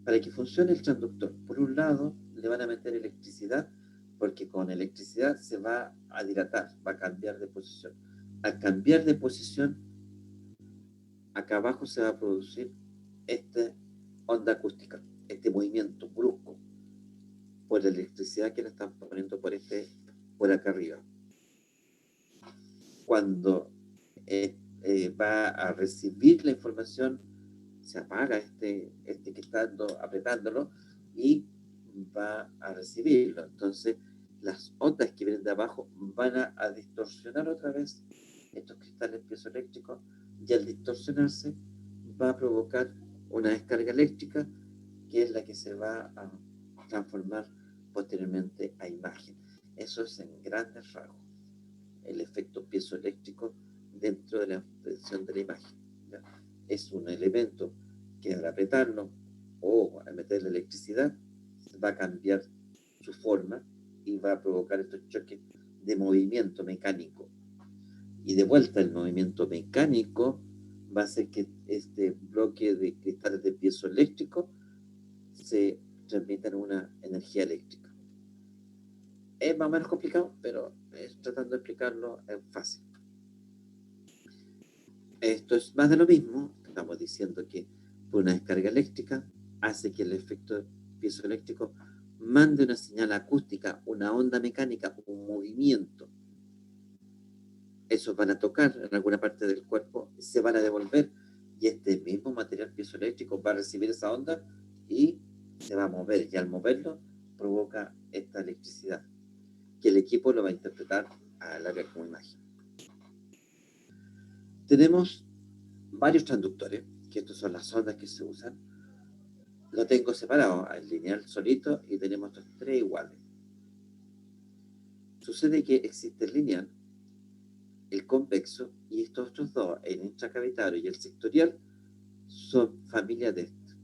para que funcione el transductor. Por un lado, le van a meter electricidad porque con electricidad se va a dilatar, va a cambiar de posición. Al cambiar de posición, acá abajo se va a producir esta onda acústica, este movimiento brusco por la electricidad que le están poniendo por acá arriba. Cuando va a recibir la información, se apaga este que está apretándolo y va a recibirlo. Entonces, las ondas que vienen de abajo van a distorsionar otra vez estos cristales piezoeléctricos, y al distorsionarse va a provocar una descarga eléctrica que es la que se va a transformar posteriormente a imagen. Eso es en grandes rasgos el efecto piezoeléctrico dentro de la obtención de la imagen, ¿ya? Es un elemento que al apretarlo o al meterle electricidad va a cambiar su forma y va a provocar estos choques de movimiento mecánico. Y de vuelta el movimiento mecánico va a hacer que este bloque de cristales de piezoeléctrico se transmitan una energía eléctrica. Es más o menos complicado, pero tratando de explicarlo es fácil. Esto es más de lo mismo. Estamos diciendo que por una descarga eléctrica hace que el efecto piezoeléctrico mande una señal acústica, una onda mecánica, un movimiento, esos van a tocar en alguna parte del cuerpo, se van a devolver, y este mismo material piezoeléctrico va a recibir esa onda y se va a mover, y al moverlo provoca esta electricidad, que el equipo lo va a interpretar a larga como imagen. Tenemos varios transductores, que estas son las ondas que se usan. Lo tengo separado, el lineal solito, y tenemos estos tres iguales. Sucede que existe el lineal, el convexo, y estos otros dos, el intracavitario y el sectorial, son familias de esto.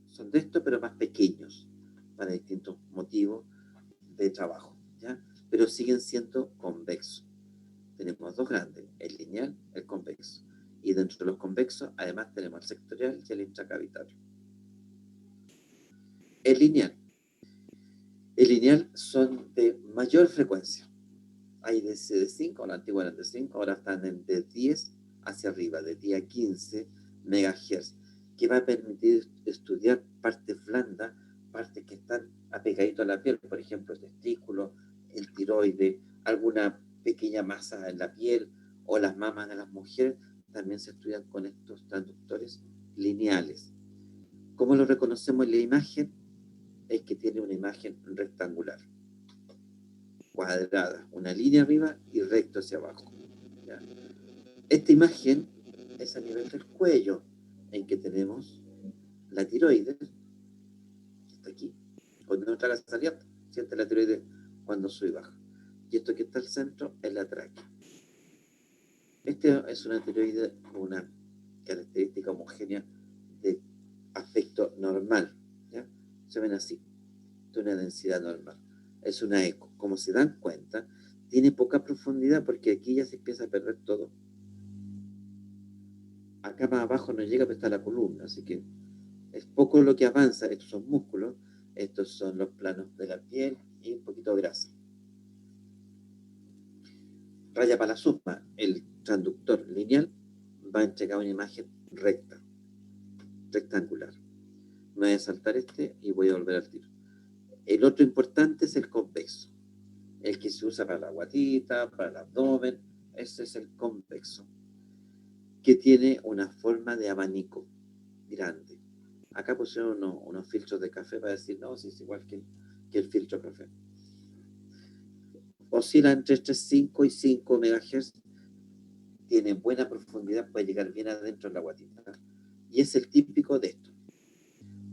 Son de esto, pero más pequeños, para distintos motivos de trabajo, ¿ya? Pero siguen siendo convexos. Tenemos dos grandes, el lineal, el convexo. Y dentro de los convexos, además tenemos el sectorial y el intracavitario. El lineal son de mayor frecuencia. Hay de 5, la antigua eran de 5, ahora están de 10 hacia arriba, de 10 a 15 megahertz, que va a permitir estudiar partes blandas, partes que están apegaditas a la piel, por ejemplo, el testículo, el tiroide, alguna pequeña masa en la piel o las mamas de las mujeres, también se estudian con estos transductores lineales. ¿Cómo lo reconocemos en la imagen? Es que tiene una imagen rectangular, cuadrada, una línea arriba y recto hacia abajo, ¿ya? Esta imagen es a nivel del cuello, en que tenemos la tiroides, que está aquí, con nuestra gasa saliente, siente la tiroides cuando sube y baja. Y esto que está al centro es la tráquea. Esta es una tiroide con una característica homogénea de aspecto normal, ¿ya? Se ven así, de una densidad normal. Es una eco. Como se dan cuenta, tiene poca profundidad porque aquí ya se empieza a perder todo. Acá más abajo no llega, pero está la columna, así que es poco lo que avanza. Estos son músculos, estos son los planos de la piel y un poquito de grasa. Raya para la suma, el transductor lineal va a entregar una imagen recta, rectangular. Me voy a saltar este y voy a volver al tiro. El otro importante es el convexo, el que se usa para la guatita, para el abdomen. Ese es el convexo, que tiene una forma de abanico grande. Acá pusieron unos filtros de café para decir, no, si es igual que el filtro de café. Oscila entre 3,5 y 5 MHz, tiene buena profundidad, puede llegar bien adentro de la guatita. Y es el típico de esto,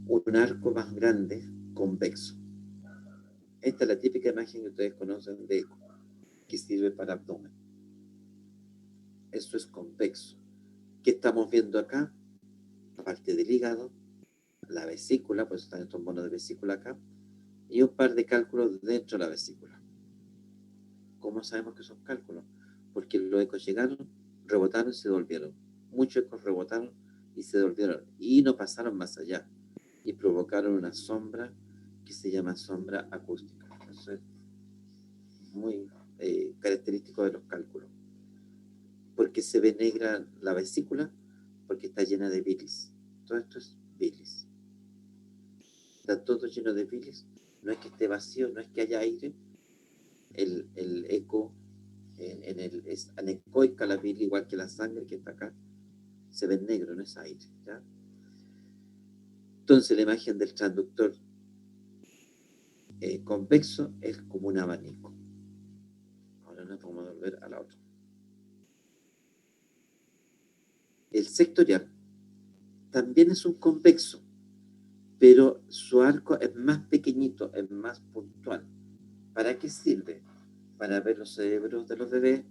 un arco más grande, convexo. Esta es la típica imagen que ustedes conocen de eco, que sirve para abdomen. Eso es convexo. ¿Qué estamos viendo acá? La parte del hígado, la vesícula, pues están estos monos de vesícula acá, y un par de cálculos dentro de la vesícula. ¿Cómo sabemos que son cálculos? Porque los ecos llegaron, rebotaron y se devolvieron. Muchos ecos rebotaron y se devolvieron, y no pasaron más allá, y provocaron una sombra que se llama sombra acústica. Eso es muy característico de los cálculos. Porque se ve negra la vesícula, porque está llena de bilis. Todo esto es bilis. Está todo lleno de bilis. No es que esté vacío, no es que haya aire. El eco es anecoica la bilis, igual que la sangre que está acá. Se ve negro, no es aire, ¿ya? Entonces la imagen del transductor convexo es como un abanico. Ahora nos vamos a volver a la otra. El sectorial también es un convexo, pero su arco es más pequeñito, es más puntual. ¿Para qué sirve? Para ver los cerebros de los bebés,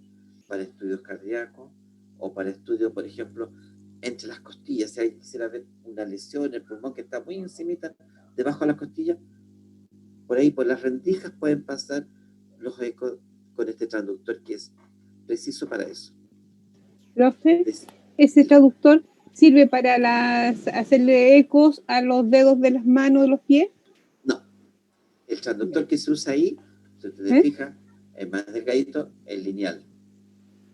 para estudios cardíacos o para estudios, por ejemplo, entre las costillas. Si alguien quisiera ver una lesión en el pulmón que está muy encimita, debajo de las costillas, por ahí, por las rendijas, pueden pasar los ecos con este transductor que es preciso para eso. Profe, ese traductor sirve para hacerle ecos a los dedos de las manos, de los pies. No, el transductor que se usa ahí, si te fijas, es más delgadito, el lineal.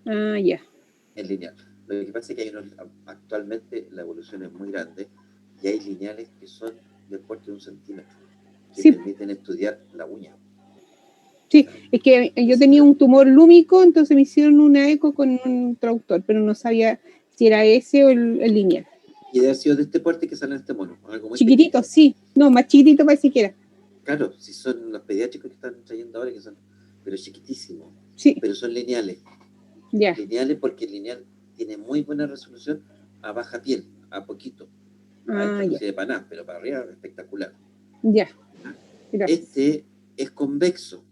Ah, ya. El lineal. Lo que pasa es que actualmente la evolución es muy grande y hay lineales que son del porte de 1 centímetro. que Sí. permiten estudiar la uña. Sí, es que yo tenía un tumor lúmico, entonces me hicieron una eco con un traductor, pero no sabía si era ese o el lineal. Y debe haber sido de este porte que sale en este mono, algo muy Chiquitito, pequeño. sí. No, más chiquitito parece que era. Claro, si son los pediátricos que están trayendo ahora, que son, pero chiquitísimos, Sí, pero son lineales. ya. Lineales porque el lineal tiene muy buena resolución a baja piel, a poquito. A esto Ah, no ya. sirve para nada, pero para arriba es espectacular. Ya. Gracias. Este es convexo.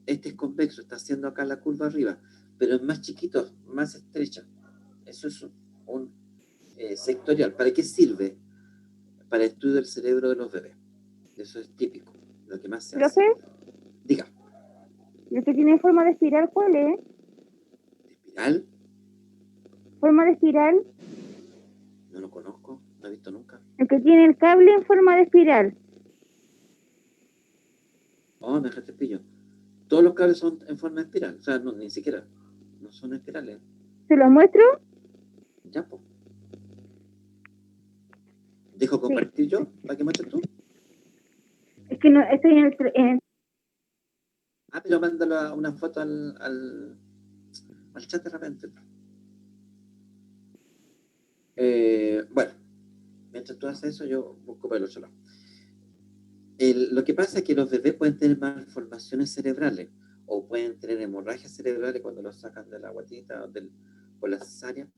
Este es convexo, está haciendo acá la curva arriba, pero es más chiquito, más estrecha. Eso es un sectorial. ¿Para qué sirve? Para el estudio del cerebro de los bebés. Eso es típico, lo que más se hace. Profe, Diga, el que tiene forma de espiral, ¿cuál es? ¿espiral? ¿Forma de espiral? No lo conozco, no he visto nunca. El que tiene el cable en forma de espiral. Oh, me dejaste pillo. Todos los cables son en forma de espiral, o sea, no, ni siquiera, no son espirales. ¿Se los muestro? Ya, pues. ¿Dejo compartir yo? ¿Para que muestres tú? Es que no, estoy en Ah, pero mándalo a una foto al chat de repente. Bueno, mientras tú haces eso, yo busco para el otro lado. Lo que pasa es que los bebés pueden tener malformaciones cerebrales o pueden tener hemorragias cerebrales cuando los sacan de la guatita o por la cesárea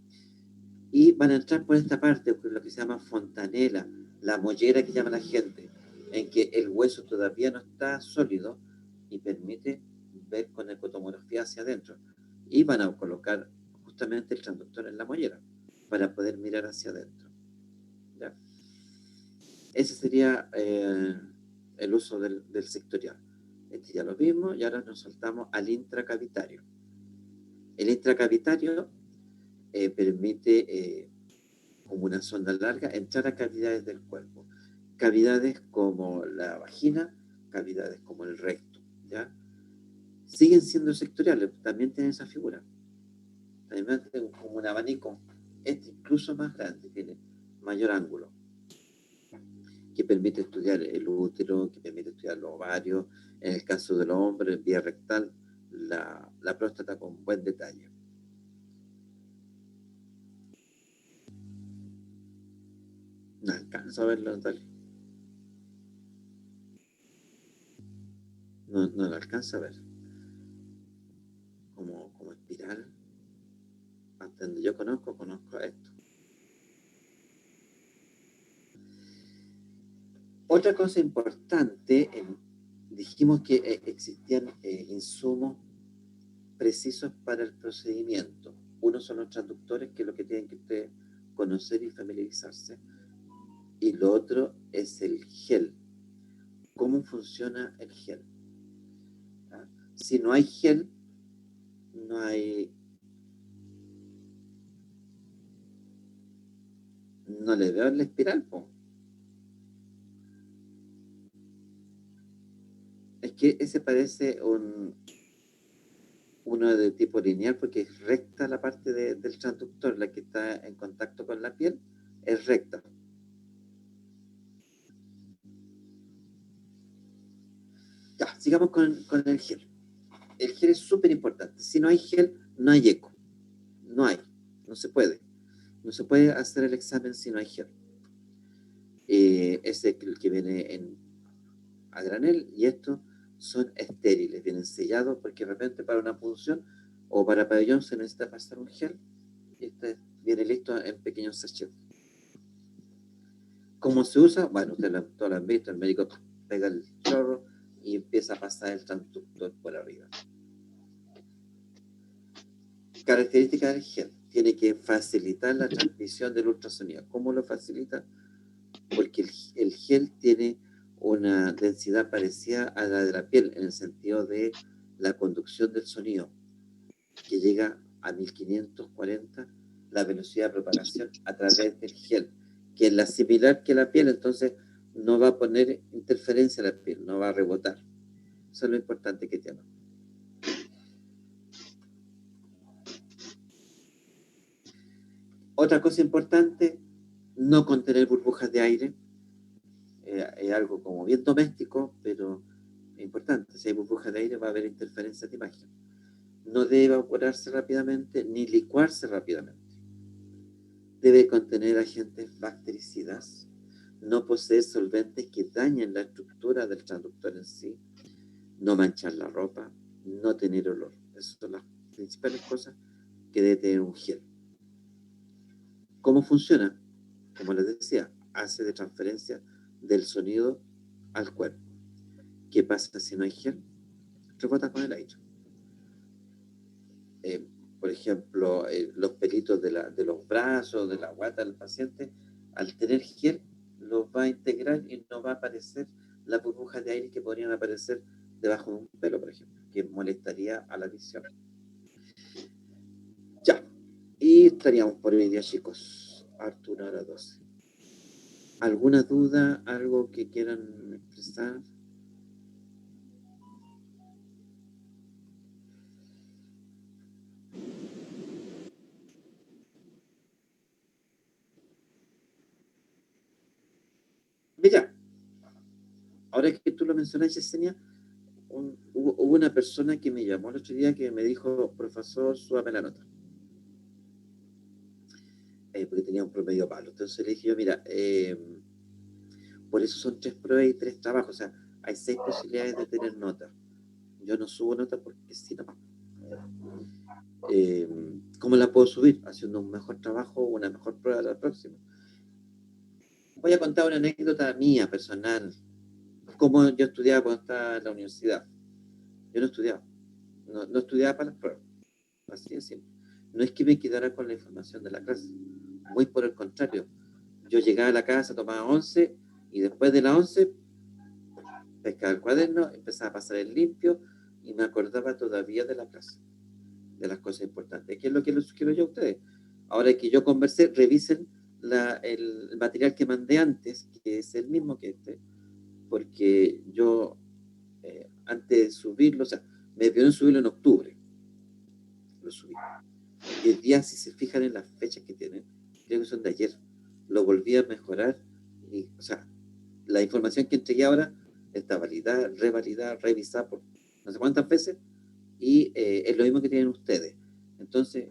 y van a entrar por esta parte, lo que se llama fontanela, la mollera que llama la gente, en que el hueso todavía no está sólido y permite ver con ecotomografía hacia adentro. Y van a colocar justamente el transductor en la mollera para poder mirar hacia adentro. ¿Ya? Ese sería el uso del sectorial. Este ya lo vimos y ahora nos saltamos al intracavitario. El intracavitario permite, como una sonda larga, entrar a cavidades del cuerpo. Cavidades como la vagina, cavidades como el recto. ¿Ya? Siguen siendo sectoriales, también tienen esa figura. También tienen como un abanico, este incluso más grande, tiene mayor ángulo, que permite estudiar el útero, que permite estudiar los ovarios, en el caso del hombre, vía rectal, la próstata con buen detalle. No alcanzo a verlo, Natalia. No lo alcanzo a ver. Como espiral, hasta donde yo conozco esto. Otra cosa importante, dijimos que existían insumos precisos para el procedimiento. Uno son los transductores, que es lo que tienen que ustedes conocer y familiarizarse. Y lo otro es el gel. ¿Cómo funciona el gel? ¿Ah? Si no hay gel, no le veo la espiral, po. Es que ese parece uno de tipo lineal porque es recta la parte del transductor, la que está en contacto con la piel, es recta. Ya, sigamos con el gel. El gel es súper importante. Si no hay gel, no hay eco. No se puede. No se puede hacer el examen si no hay gel. Es el que viene a granel y estos son estériles, vienen sellados porque de repente para una punción o para pabellón se necesita pasar un gel y este viene listo en pequeños sachets. ¿Cómo se usa? Bueno, ustedes todos lo han visto, el médico pega el chorro y empieza a pasar el transductor por arriba. Característica del gel, tiene que facilitar la transmisión del ultrasonido. ¿Cómo lo facilita? Porque el gel tiene una densidad parecida a la de la piel, en el sentido de la conducción del sonido, que llega a 1540 la velocidad de propagación a través del gel, que es la similar que la piel, entonces no va a poner interferencia a la piel, no va a rebotar. Eso es lo importante que tiene. Otra cosa importante, no contener burbujas de aire. es algo como bien doméstico, pero importante. Si hay burbujas de aire va a haber interferencias de imagen. No debe evaporarse rápidamente ni licuarse rápidamente. Debe contener agentes bactericidas, no poseer solventes que dañen la estructura del transductor en sí, no manchar la ropa, no tener olor. Esas son las principales cosas que debe tener un gel. ¿Cómo funciona? Como les decía, hace de transferencia del sonido al cuerpo. ¿Qué pasa si no hay gel? Rebota con el aire. Por ejemplo, los pelitos de los brazos, de la guata del paciente, al tener gel, los va a integrar y no va a aparecer las burbujas de aire que podrían aparecer debajo de un pelo, por ejemplo, que molestaría a la visión. Ya, y estaríamos por hoy día, chicos. Arturo, hora 12. ¿Alguna duda, algo que quieran expresar? Mira, ahora que tú lo mencionas, Yesenia, hubo una persona que me llamó el otro día que me dijo, profesor, súbame la nota. Porque tenía un promedio palo. Entonces le dije yo, mira, por eso son 3 pruebas y 3 trabajos. O sea, hay 6 posibilidades de tener nota. Yo no subo nota porque si no. ¿Cómo la puedo subir? Haciendo un mejor trabajo o una mejor prueba la próxima. Voy a contar una anécdota mía, personal. Cómo yo estudiaba cuando estaba en la universidad. Yo no estudiaba. No estudiaba para las pruebas. Así de simple. No es que me quedara con la información de la clase. Muy por el contrario. Yo llegaba a la casa, tomaba 11 y después de la 11 pescaba el cuaderno, empezaba a pasar el limpio y me acordaba todavía de la clase, de las cosas importantes. ¿Qué es lo que les sugiero yo a ustedes? Ahora que yo conversé, revisen el material que mandé antes, que es el mismo que este, porque yo antes de subirlo, o sea, me pidieron subirlo en octubre. Lo subí. Y el día, si se fijan en las fechas que tienen, creo que son de ayer, lo volví a mejorar. Y, o sea, la información que entregué ahora está validada, revalidada, revisada por no sé cuántas veces, y es lo mismo que tienen ustedes. Entonces,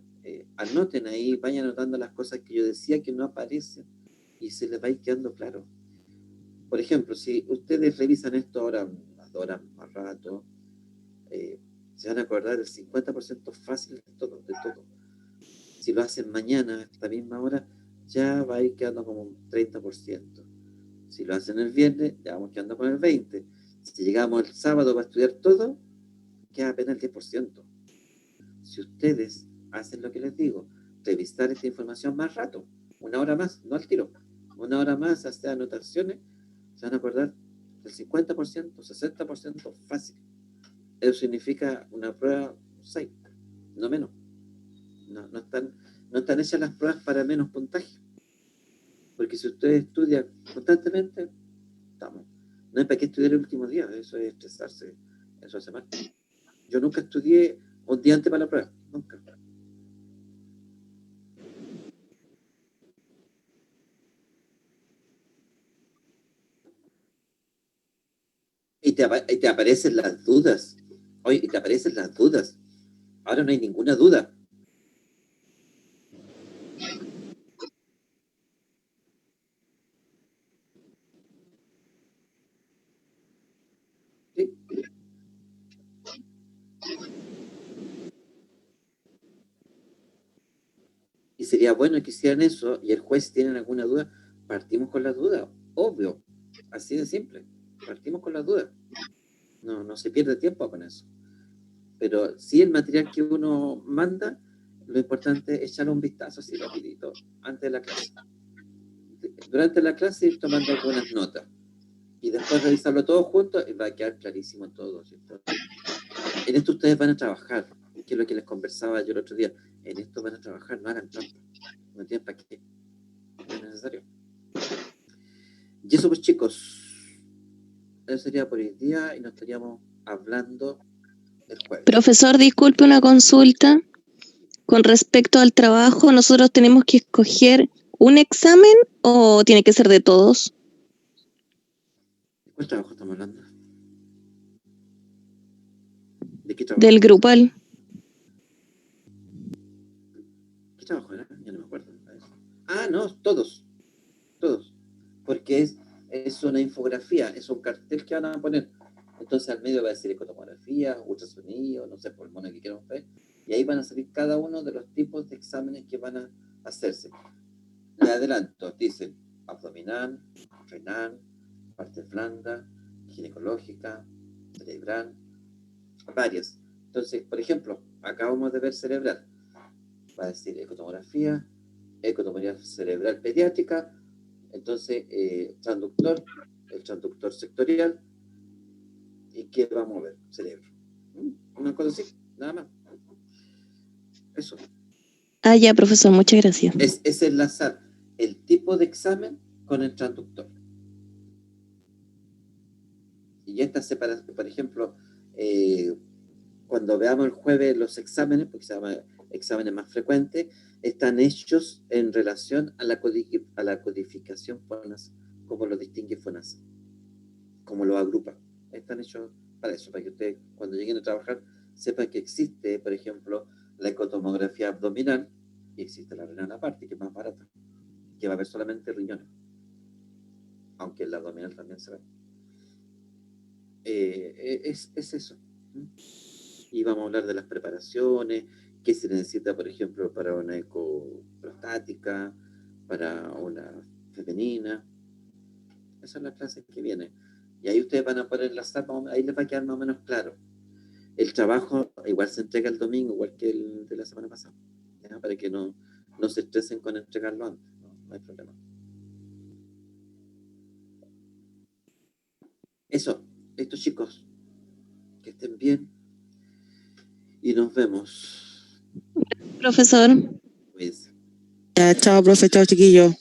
anoten ahí, vayan anotando las cosas que yo decía que no aparecen, y se les va a ir quedando claro. Por ejemplo, si ustedes revisan esto ahora, unas horas más rato, se van a acordar del 50% fácil de todo. Si lo hacen mañana a esta misma hora, ya va a ir quedando como un 30%. Si lo hacen el viernes, ya vamos quedando con el 20%. Si llegamos el sábado para estudiar todo, queda apenas el 10%. Si ustedes hacen lo que les digo, revisar esta información más rato, una hora más, no al tiro, una hora más, hacer anotaciones, se van a acordar del 50%, 60% fácil. Eso significa una prueba 6, no menos. No están hechas las pruebas para menos puntaje. Porque si usted estudia constantemente, estamos. No hay para qué estudiar el último día, eso es estresarse, eso hace mal. Yo nunca estudié un día antes para la prueba, nunca. Y te aparecen las dudas. Oye, y te aparecen las dudas. Ahora no hay ninguna duda. ¿Sí? Y sería bueno que hicieran eso, y el juez tiene alguna duda, partimos con las dudas, obvio, así de simple, partimos con las dudas. No se pierde tiempo con eso. Pero si el material que uno manda, lo importante es echarle un vistazo así rapidito, antes de la clase. Durante la clase ir tomando algunas notas, y después revisarlo todo junto, y va a quedar clarísimo todo, ¿cierto? En esto ustedes van a trabajar, que es lo que les conversaba yo el otro día. En esto van a trabajar, no hagan trampa. No tienen para qué. No es necesario. Y eso pues, chicos, eso sería por el día y nos estaríamos hablando el jueves. Profesor, disculpe una consulta. Con respecto al trabajo, ¿nosotros tenemos que escoger un examen o tiene que ser de todos? ¿Cuál trabajo estamos hablando? ¿De qué trabajo? Del grupal. ¿Qué trabajo era? Ya no me acuerdo. Ah, no, todos. Porque es una infografía, es un cartel que van a poner. Entonces al medio va a decir ecotomografía, ultrasonido, no sé, por el mono que quieran ustedes. Y ahí van a salir cada uno de los tipos de exámenes que van a hacerse. Le adelanto, dicen abdominal, renal, parte blanda, ginecológica, cerebral, varias. Entonces, por ejemplo, acabamos de ver cerebral. Va a decir ecotomografía cerebral pediátrica, entonces transductor, el transductor sectorial, ¿y qué vamos a ver? Cerebro. Una cosa así, nada más. Eso. Ah, ya, profesor, muchas gracias. Es enlazar el tipo de examen con el transductor. Y esta separación, por ejemplo, cuando veamos el jueves los exámenes, porque se llama exámenes más frecuentes, están hechos en relación a la codificación FONASA, como lo distingue FONASA, como lo agrupa. Están hechos para eso, para que ustedes cuando lleguen a trabajar sepan que existe, por ejemplo, la ecotomografía abdominal y existe la renal aparte, que es más barata, que va a haber solamente riñones, aunque el abdominal también se ve. Es eso. Y vamos a hablar de las preparaciones, qué se necesita, por ejemplo, para una eco prostática, para una femenina. Esa es la clase que viene. Y ahí ustedes van a poder enlazar, ahí les va a quedar más o menos claro. El trabajo igual se entrega el domingo, igual que el de la semana pasada, ¿ya? Para que no se estresen con entregarlo antes, no hay problema. Eso, estos chicos, que estén bien y nos vemos. Profesor. Pues. Ya, chao, profe, chao, chiquillo.